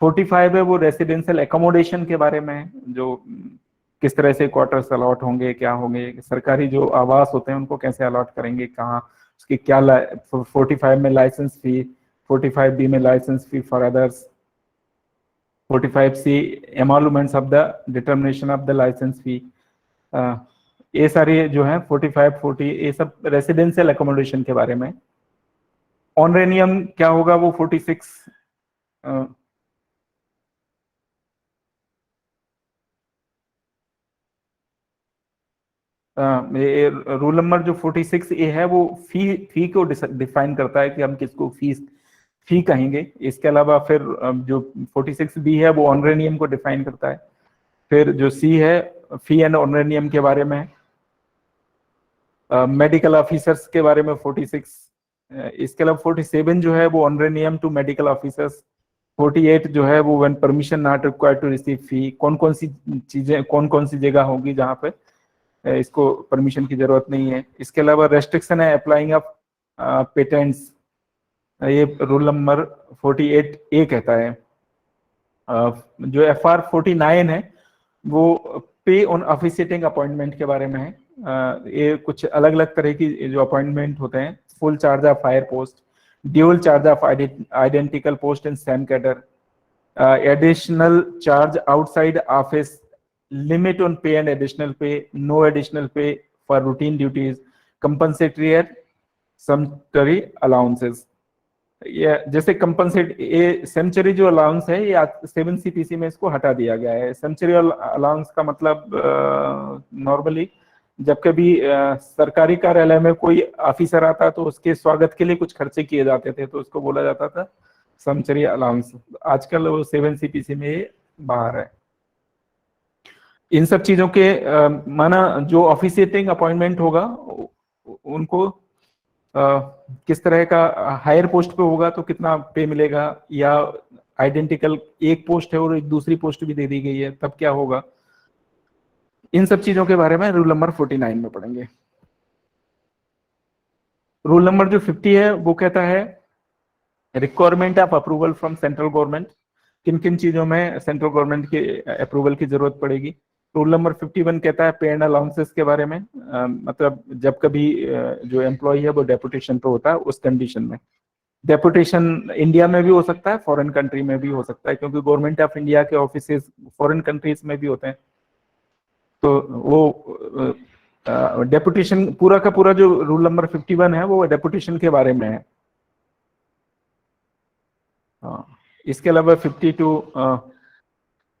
45 है वो रेसिडेंशियल एकोमोडेशन के बारे में, जो किस तरह से क्वार्टर्स अलॉट होंगे, क्या होंगे, सरकारी जो आवास होते हैं उनको कैसे अलॉट करेंगे, कहाँ, उसकी क्या 45 में लाइसेंस फी, 45B में licence fee for others, 45C emoluments of the determination of the licence fee, ये सारी जो है 45, 40 ये सब रेसिडेंशियल एकोमोडेशन के बारे में। ऑनरेनियम क्या होगा वो 46 रूल नंबर जो 46A है वो फी को डिफाइन करता है कि हम किसको फी कहेंगे। इसके अलावा फिर जो 46B है वो ऑनरेनियम को डिफाइन करता है। फिर जो C है फी एंड ऑनरेनियम के बारे में। मेडिकल ऑफिसर्स के बारे में 46। इसके अलावा 47 जो है वो ऑनरेनियम टू मेडिकल ऑफिसर्स। 48 जो है वो when permission not required to receive fee, कौन कौन सी चीजें, कौन कौन सी जगह होगी जहाँ पे इसको परमिशन की जरूरत नहीं है। इसके अलावा रेस्ट्रिक्शन है अप्लाइंग ऑफ पेटेंट्स, ये रूल नंबर 48A कहता है। जो FR 49 है वो पे ऑन ऑफिशिएटिंग अपॉइंटमेंट के बारे में है। ये कुछ अलग अलग तरह की जो अपॉइंटमेंट होते हैं, full charge of fire post, dual charge of identical post in same cadre, additional charge outside office, limit on pay and additional pay, no additional pay for routine duties, compensatory and sumptuary allowances। ये जैसे compensate, ये century जो allowance है ये 7CPC में इसको हटा दिया गया है। सेंचुरी अलाउंस का मतलब नॉर्मली जब कभी सरकारी कार्यालय में कोई ऑफिसर आता तो उसके स्वागत के लिए कुछ खर्चे किए जाते थे तो उसको बोला जाता था सेंचुरी अलाउंस। आजकल वो 7CPC में ये बाहर है। इन सब चीजों के माना जो ऑफिशिएटिंग अपॉइंटमेंट होगा उनको किस तरह का, हायर पोस्ट पे होगा तो कितना पे मिलेगा, या आइडेंटिकल एक पोस्ट है और एक दूसरी पोस्ट भी दे दी गई है तब क्या होगा, इन सब चीजों के बारे में रूल नंबर 49 में पढ़ेंगे। रूल नंबर जो 50 है वो कहता है requirement of approval from central government, किन किन चीजों में सेंट्रल गवर्नमेंट के अप्रूवल की जरूरत पड़ेगी। रूल नंबर 51 कहता है पे एंड अलाउंसेस के बारे में, मतलब जब कभी जो एम्प्लॉय है वो डेपुटेशन पे होता है उस कंडीशन में। डेपुटेशन इंडिया में भी हो सकता है, फॉरेन कंट्री में भी हो सकता है, क्योंकि गवर्नमेंट ऑफ इंडिया के ऑफिसेज फॉरेन कंट्रीज में भी होते हैं। तो वो डेपुटेशन पूरा का पूरा जो रूल नंबर 51 है वो डेपुटेशन के बारे में है। इसके अलावा 52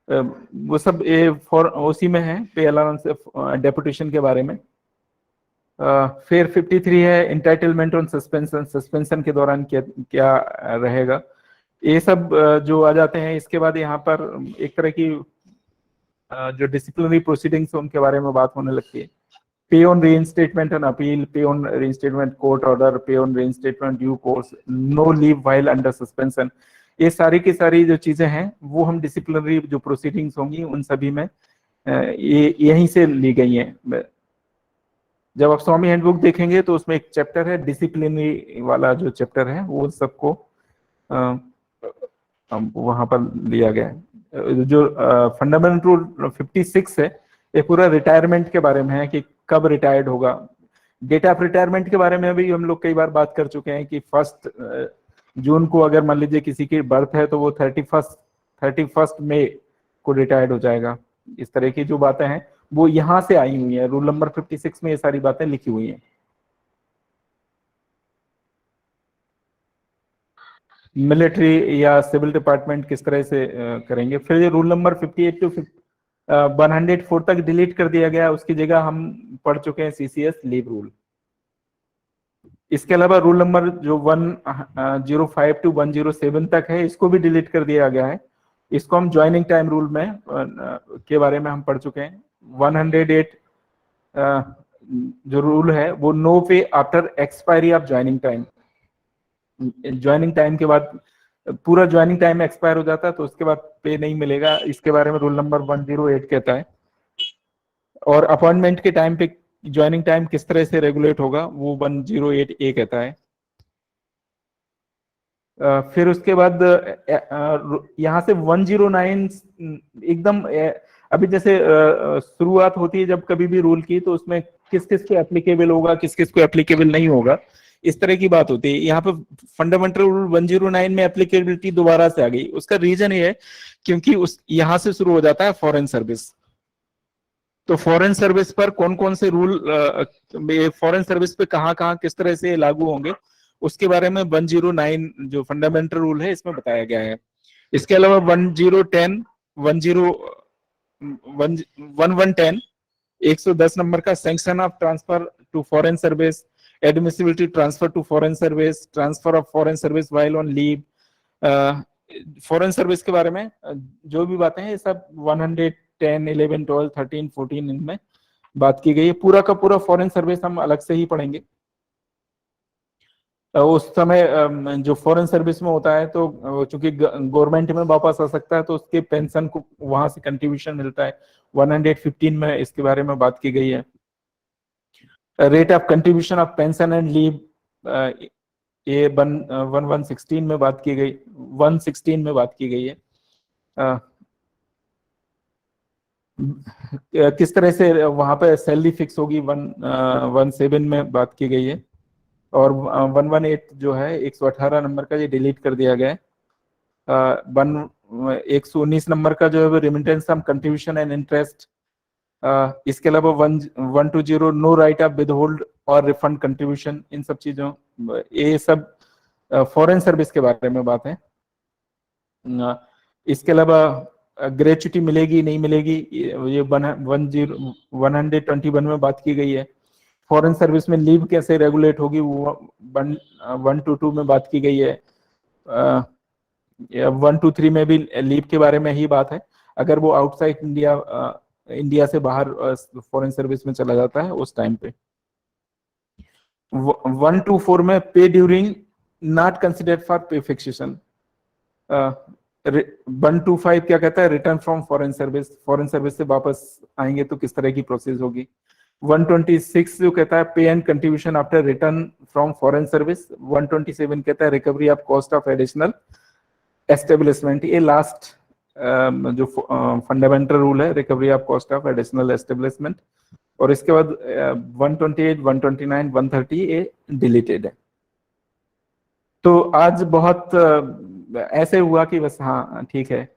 वो सब ए फॉर उसी में है, पे अलाउंस डेपुटेशन के बारे में। फिर 53 है इंटाइटलमेंट ऑन सस्पेंशन, सस्पेंशन के दौरान क्या रहेगा, ये सब जो आ जाते हैं। इसके बाद यहाँ पर एक तरह की जो डिसिप्लिनरी प्रोसीडिंग्स उनके बारे में बात होने लगती है। Pay on reinstatement and appeal, pay on reinstatement court order, pay on reinstatement due course, no leave while under suspension, ये सारी की सारी जो चीजें हैं वो हम डिसिप्लिनरी जो प्रोसीडिंग्स होंगी उन सभी में ये यहीं से ली गई हैं। जब आप स्वामी हैंडबुक देखेंगे तो उसमें एक चैप्टर है डिसिप्लिनरी वाला, जो चैप्टर है वो सबको वहां पर लिया गया है। जो फंडामेंटल रूल 56 है ये पूरा रिटायरमेंट के बारे में है कि कब रिटायर्ड होगा। डेट ऑफ रिटायरमेंट के बारे में भी हम लोग कई बार बात कर चुके हैं कि 1 जून को अगर मान लीजिए किसी की बर्थ है तो वो 31 मई को रिटायर्ड हो जाएगा। इस तरह की जो बातें हैं वो यहाँ से आई हुई है, रूल नंबर 56 में ये सारी बातें लिखी हुई हैं। मिलिट्री या सिविल डिपार्टमेंट किस तरह से करेंगे। फिर ये रूल नंबर 58 टू 104 तक डिलीट कर दिया गया, उसकी जगह हम पढ़ चुके हैं CCS लीव रूल। इसके अलावा रूल नंबर जो 105 टू 107 तक है इसको भी डिलीट कर दिया गया है। इसको हम ज्वाइनिंग टाइम रूल में के बारे में हम पढ़ चुके हैं। 108 जो रूल है वो नो पे after expiry of joining time, joining time के बाद पूरा ज्वाइनिंग टाइम एक्सपायर हो जाता है तो उसके बाद पे नहीं मिलेगा, इसके बारे में रूल नंबर 108 कहता है। और अपॉइंटमेंट के टाइम पे ज्वाइनिंग टाइम किस तरह से रेगुलेट होगा वो 108A कहता है। फिर उसके बाद यहाँ से 109 एकदम अभी जैसे शुरुआत होती है जब कभी भी रूल की, तो उसमें किस किस को एप्लीकेबल होगा, किस किस को एप्लीकेबल नहीं होगा, इस तरह की बात होती है। यहाँ पे फंडामेंटल रूल 109 में एप्लीकेबिलिटी दोबारा से आ गई। उसका रीजन ये है क्योंकि उस यहाँ से शुरू हो जाता है फॉरेन सर्विस। तो फॉरेन सर्विस पर कौन कौन से रूल, फॉरेन सर्विस पे कहाँ कहाँ किस तरह से लागू होंगे, उसके बारे में 109 जो फंडामेंटल रूल है इसमें बताया गया है। इसके अलावा 1010, 1110, 110 नंबर का sanction of transfer to foreign service, admissibility transfer to foreign service, transfer of foreign service while on leave, foreign service के बारे में जो भी बातें हैं ये सब 110, 11, 12, 13, 14 इनमें बात की गई है। पूरा का पूरा फॉरेन सर्विस हम अलग से ही पढ़ेंगे। उस समय जो फॉरेन सर्विस में होता है तो चूंकि गवर्नमेंट में वापस आ सकता है तो उसके पेंशन को वहां से कंट्रीब्यूशन मिलता है। 115 में इसके बारे में बात की गई है। Rate of contribution of pension and leave ये 1116 में बात की गई, 116 में बात की गई है। किस तरह से वहां पे सैलरी फिक्स होगी 117 में बात की गई है। और 118 जो है 118 नंबर का ये डिलीट कर दिया गया है। 119 नंबर का जो है remittance of contribution and interest. इसके अलावा 120 नो राइट ऑफ विदहोल्ड और रिफंड कंट्रीब्यूशन, इन सब चीजों, ये सब फॉरेन सर्विस के बारे में बात है। इसके अलावा ग्रेच्युटी मिलेगी नहीं मिलेगी ये 121 में बात की गई है। फॉरेन सर्विस में लीव कैसे रेगुलेट होगी वो 122 में बात की गई है। 123 में भी लीव के बारे में ही बात है, अगर वो आउटसाइड इंडिया से बाहर फॉरेन सर्विस में चला जाता है उस टाइम पे। 124 में पे ड्यूरिंग नॉट कंसिडर्ड फॉर पे फिक्सेशन। 125 क्या कहता है, रिटर्न फ्रॉम फॉरेन सर्विस से वापस आएंगे तो किस तरह की प्रोसेस होगी। 126 जो कहता है पे and contribution after return from foreign service. 127 कहता है recovery of cost of additional establishment. ये लास्ट जो फंडामेंटल रूल है, recovery of cost of additional establishment. और इसके बाद 128, 129, 130 ये डिलीटेड है। तो आज बहुत ऐसे हुआ कि बस हाँ ठीक है।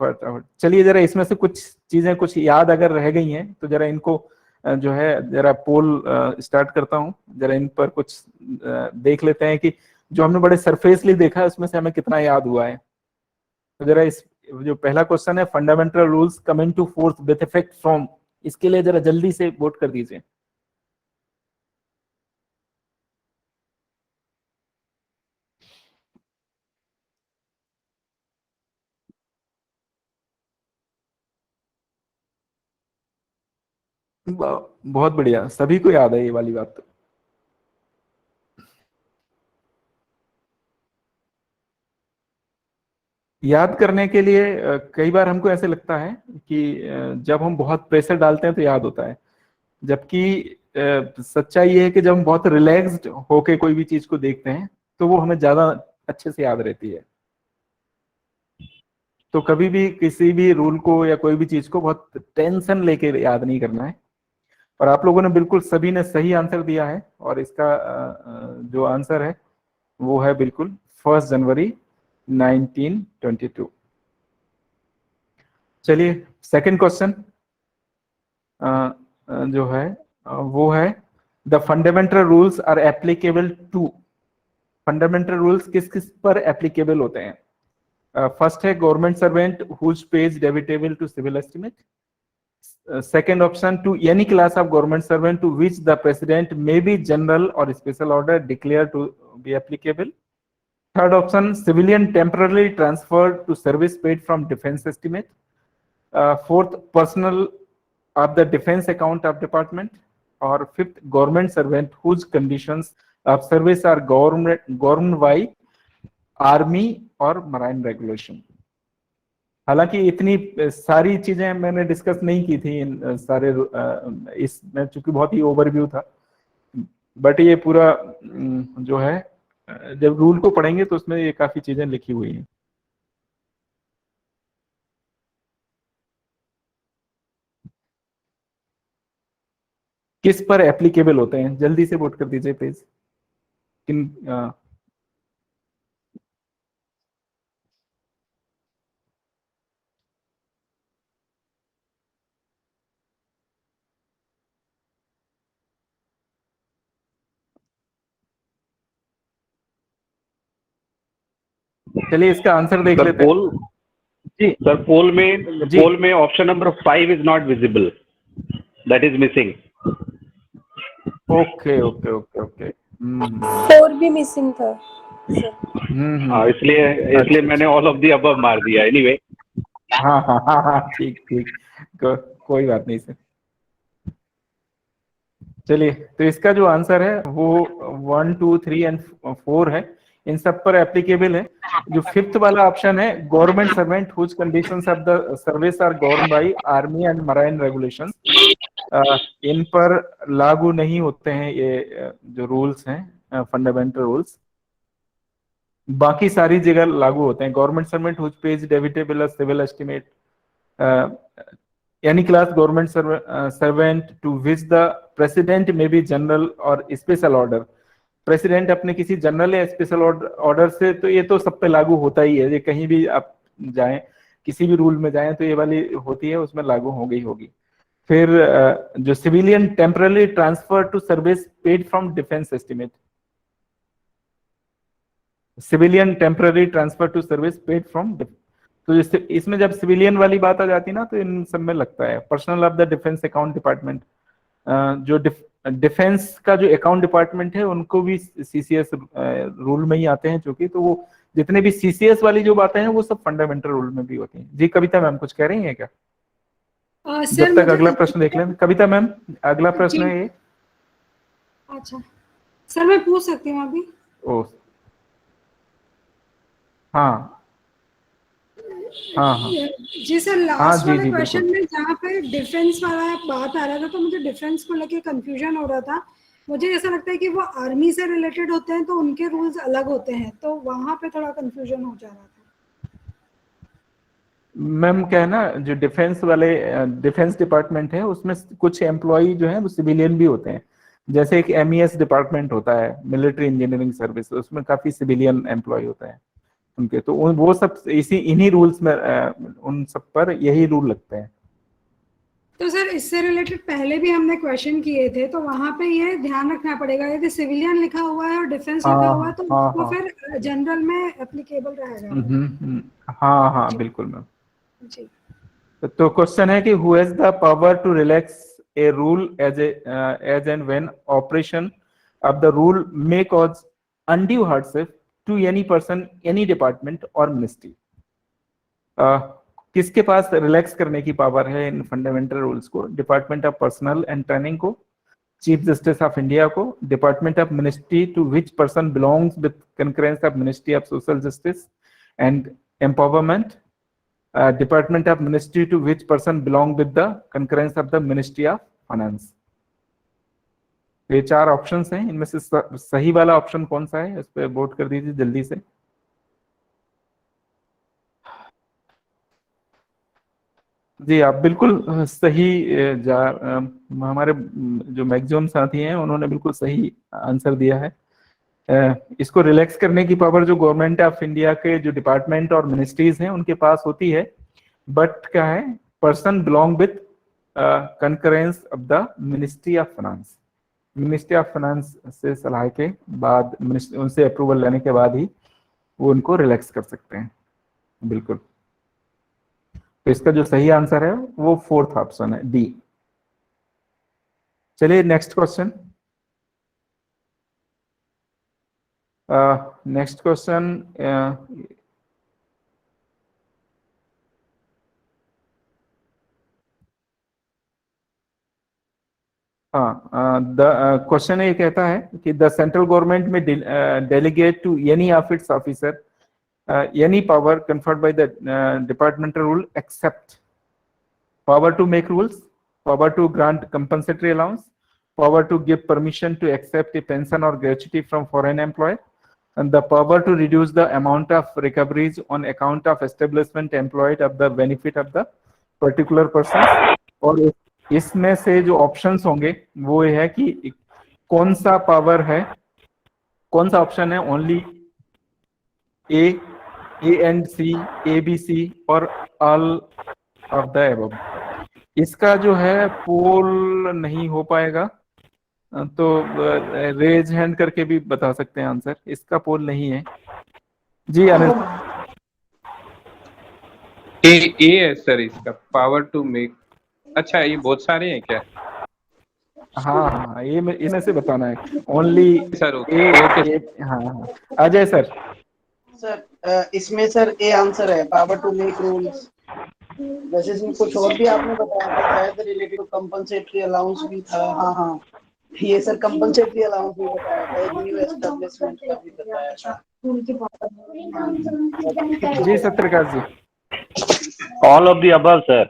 चलिए जरा इसमें से कुछ चीजें कुछ याद अगर रह गई हैं तो जरा इनको जो है जरा पोल स्टार्ट करता हूँ, जरा इन पर कुछ देख लेते हैं कि जो हमने बड़े सरफेसली देखा है उसमें से हमें कितना याद हुआ है। तो जरा इस जो पहला क्वेश्चन है, fundamental rules coming to force with effect from, इसके लिए जरा जल्दी से वोट कर दीजिए। बहुत बढ़िया, सभी को याद है ये वाली बात। तो याद करने के लिए कई बार हमको ऐसे लगता है कि जब हम बहुत प्रेशर डालते हैं तो याद होता है, जबकि सच्चाई ये है कि जब हम बहुत रिलैक्स्ड होके कोई भी चीज को देखते हैं तो वो हमें ज्यादा अच्छे से याद रहती है। तो कभी भी किसी भी रूल को या कोई भी चीज को बहुत टेंशन लेके याद नहीं करना है। और आप लोगों ने बिल्कुल सभी ने सही आंसर दिया है, और इसका जो आंसर है वो है बिल्कुल 1 जनवरी 1922। चलिए सेकंड क्वेश्चन जो है वो है the fundamental rules are applicable to. Fundamental rules किस किस पर एप्लीकेबल होते हैं? फर्स्ट है government servant whose pay is debitable to civil estimate. Second option, to any class of government servant to which the president may be general or special order declared to be applicable. Third option, civilian temporarily transferred to service paid from defense estimate. Fourth, personal of the defense account of department. Or fifth, government servant whose conditions of service are governed by army और marine regulation. हालांकि इतनी सारी चीजें मैंने discuss नहीं की थी इन सारे इसमें, चूंकि बहुत ही ओवरव्यू था, बट ये पूरा जो है जब रूल को पढ़ेंगे तो उसमें ये काफी चीजें लिखी हुई हैं। किस पर एप्लीकेबल होते हैं, जल्दी से वोट कर दीजिए प्लीज। किन चलिए इसका आंसर देख लेते हैं। पोल जी सर, पोल में option number 5 is not visible, that is missing. Okay okay okay okay 4 भी मिसिंग था सर। हाँ, इसलिए मैंने ऑल ऑफ दी अबव मार दिया। एनीवे हाँ हाँ हाँ हाँ ठीक ठीक, कोई बात नहीं सर। चलिए तो इसका जो आंसर है वो 1, 2, 3 एंड 4 है, इन सब पर एप्लीकेबल है। जो 5th वाला ऑप्शन है, government servant whose conditions of the service are govern by army and marine regulations, इन पर लागू नहीं होते हैं ये जो रूल्स हैं फंडामेंटल रूल्स, बाकी सारी जगह लागू होते हैं। Government servant whose pays debitable civil estimate, any class government servant to which the president may be general or special order, president अपने किसी जनरल या स्पेशल ऑर्डर से, तो ये तो सब पे लागू होता ही है, ये कहीं भी आप जाएं किसी भी रूल में जाएं तो ये वाली होती है, उसमें लागू हो गई होगी। फिर जो civilian temporary transfer to service paid from defence estimate, civilian temporary transfer to service paid from, तो इसमें जब सिविलियन वाली बात आ जाती है ना तो इन सब में लगता है। Personal of the defence account department, जो डिफेंस का जो अकाउंट डिपार्टमेंट है उनको भी सीसीएस रूल में ही आते हैं चूंकि, तो वो जितने भी सीसीएस वाली जो बातें हैं वो सब फंडामेंटल रूल में भी होती हैं। जी कविता मैम कुछ कह रही हैं क्या? जब तक अगला प्रश्न देख लें। कविता मैम अगला प्रश्न है ये। अच्छा सर मैं पूछ सकती हूँ अभी? ओ हाँ हाँ जी सर, लास्ट वाले क्वेश्चन में जहाँ पे डिफेंस वाला बात आ रहा था तो मुझे डिफेंस को लेके कंफ्यूजन हो रहा था। मुझे ऐसा लगता है कि वो आर्मी से रिलेटेड होते हैं तो उनके रूल्स अलग होते हैं, तो वहां पे थोड़ा कंफ्यूजन हो जा रहा था। मैम क्या है ना, जो डिफेंस वाले डिफेंस डिपार्टमेंट है उसमें कुछ एम्प्लॉय जो है वो सिविलियन भी होते हैं। जैसे एक MES डिपार्टमेंट होता है, मिलिट्री इंजीनियरिंग सर्विस, उसमें काफी सिविलियन एम्प्लॉय होते हैं उनके, तो वो सब इन्हीं रूल्स में उन सब पर यही रूल लगते हैं। तो सर इससे रिलेटेड पहले भी हमने क्वेश्चन किए थे, तो वहां पे ये ध्यान रखना पड़ेगा यदि सिविलियन लिखा हुआ है और डिफेंस लिखा हुआ है तो वो फिर जनरल में एप्लीकेबल रहेगा। हाँ हाँ बिल्कुल मैम जी। तो क्वेश्चन है कि who has the power to relax a rule as and when operation of the rule may cause undue hardship to any person, any department or ministry। किसके पास रिलैक्स करने की पावर है इन फंडामेंटल रूल्स को? Department of personnel and training को, chief justice of India को, department of ministry to which person belongs with concurrence of ministry of social justice and empowerment, department of ministry to which person belong with the concurrence of the ministry of finance. ये 4 options हैं, इनमें से सही वाला option कौन सा है, इस पे वोट कर दीजिए जल्दी से। जी आप बिल्कुल सही हमारे जो मैक्सिमम साथी हैं उन्होंने बिल्कुल सही आंसर दिया है। इसको रिलैक्स करने की पावर जो गवर्नमेंट ऑफ इंडिया के जो डिपार्टमेंट और मिनिस्ट्रीज हैं उनके पास होती है, बट क्या है, person belong with concurrence of the ministry of finance. Ministry of finance से सलाह के बाद, उनसे अप्रूवल लेने के बाद ही वो उनको रिलैक्स कर सकते हैं। बिल्कुल, तो इसका जो सही आंसर है वो 4th ऑप्शन है, डी। चलिए next question. Next question the question ये कहता है कि the central government may delegate to any of its officer any power conferred by the departmental rule except power to make rules, power to grant compensatory allowance, power to give permission to accept a pension or gratuity from foreign employer, and the power to reduce the amount of recoveries on account of establishment employed of the benefit of the particular person। और इसमें से जो options होंगे वो ये है कि कौन सा पावर है, कौन सा ऑप्शन है, only A and C, A B C और ऑल ऑफ द अबव। इसका जो है पोल नहीं हो पाएगा, तो रेज हैंड करके भी बता सकते हैं आंसर। इसका पोल नहीं है जी। अनिल ए है सर इसका, पावर टू मेक। अच्छा, ये बहुत सारे हैं क्या? हाँ, ये इनमें से बताना है ओनली सर। ओके। हाँ, अजय सर। सर इसमें सर ए आंसर है, पावर टू मेक रूल्स। वैसे इसमें कुछ और भी आपने बताया था, शायद रिलेटेड टू कंपनसेटरी अलाउंस भी था। हाँ, ये सर कंपनसेटरी अलाउंस भी बताया था, एक न्यू एस्टेब्लिशमेंट का भी बताया था जी। Satyaprakash ji. All of the above, sir.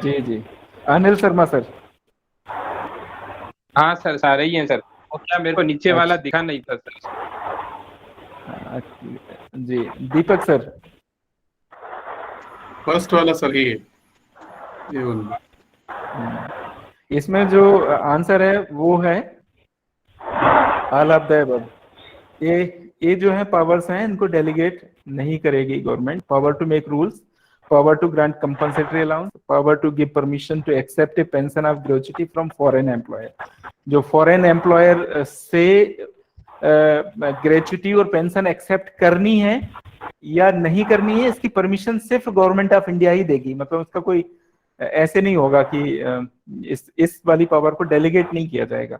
जी। अनिल शर्मा सर। हाँ सर, सारे ही हैं सर। और क्या मेरे को नीचे वाला दिखा नहीं था सर। जी। दीपक सर। फर्स्ट वाला सर ये इसमें जो आंसर है वो है ऑल ऑफ द अबव। ये जो है पावर्स हैं, इनको डेलीगेट नहीं करेगी government. Power to make rules, power to grant compensatory allowance, power to give permission to accept a pension of gratuity from foreign employer. जो फॉरेन एम्प्लॉयर से gratuity और पेंशन एक्सेप्ट करनी है या नहीं करनी है, इसकी परमिशन सिर्फ गवर्नमेंट ऑफ इंडिया ही देगी। मतलब उसका कोई ऐसे नहीं होगा कि इस वाली पावर को डेलीगेट नहीं किया जाएगा।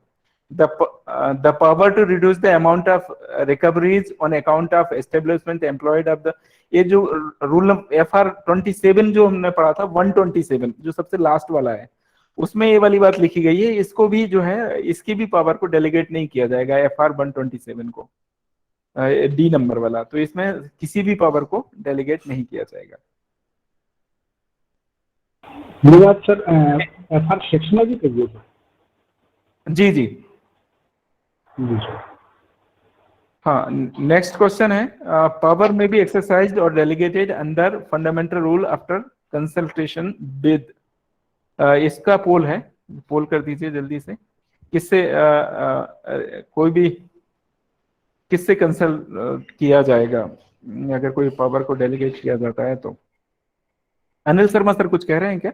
the power to reduce the amount of recoveries on account of establishment employed of the, ये जो रूल FR 27 जो हमने पढ़ा था 127 जो सबसे लास्ट वाला है, उसमें ये वाली बात लिखी गई है। इसको भी जो है, इसकी भी पावर को डेलीगेट नहीं किया जाएगा FR 127 को, डी नंबर वाला। तो इसमें किसी भी पावर को डेलीगेट नहीं किया जाएगा। धन्यवाद सर। FR सेक्शन भी कहिए सर। जी। हाँ, नेक्स्ट क्वेश्चन है, पावर में बी एक्सरसाइज्ड और delegated under fundamental rule after consultation with. इसका पोल है, पोल कर दीजिए जल्दी से। किससे कोई भी किससे कंसल्ट किया जाएगा अगर कोई पावर को डेलीगेट किया जाता है तो? अनिल शर्मा सर कुछ कह रहे हैं क्या?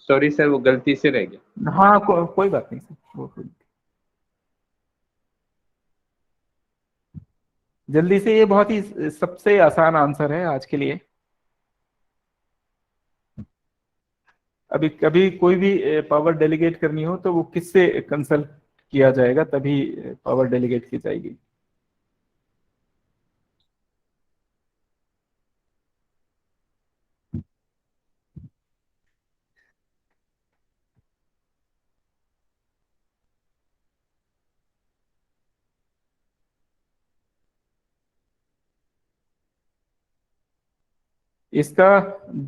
सॉरी सर, वो गलती से रह गया। हाँ, कोई बात नहीं सर। जल्दी से, ये बहुत ही सबसे आसान आंसर है आज के लिए। अभी कभी कोई भी पावर डेलीगेट करनी हो तो वो किससे कंसल्ट किया जाएगा, तभी पावर डेलीगेट की जाएगी। इसका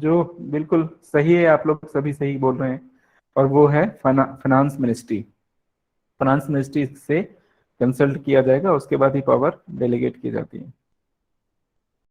जो बिल्कुल सही है, आप लोग सभी सही बोल रहे हैं, और वो है फाइनेंस मिनिस्ट्री। फाइनेंस मिनिस्ट्री से कंसल्ट किया जाएगा, उसके बाद ही पावर डेलीगेट की जाती है।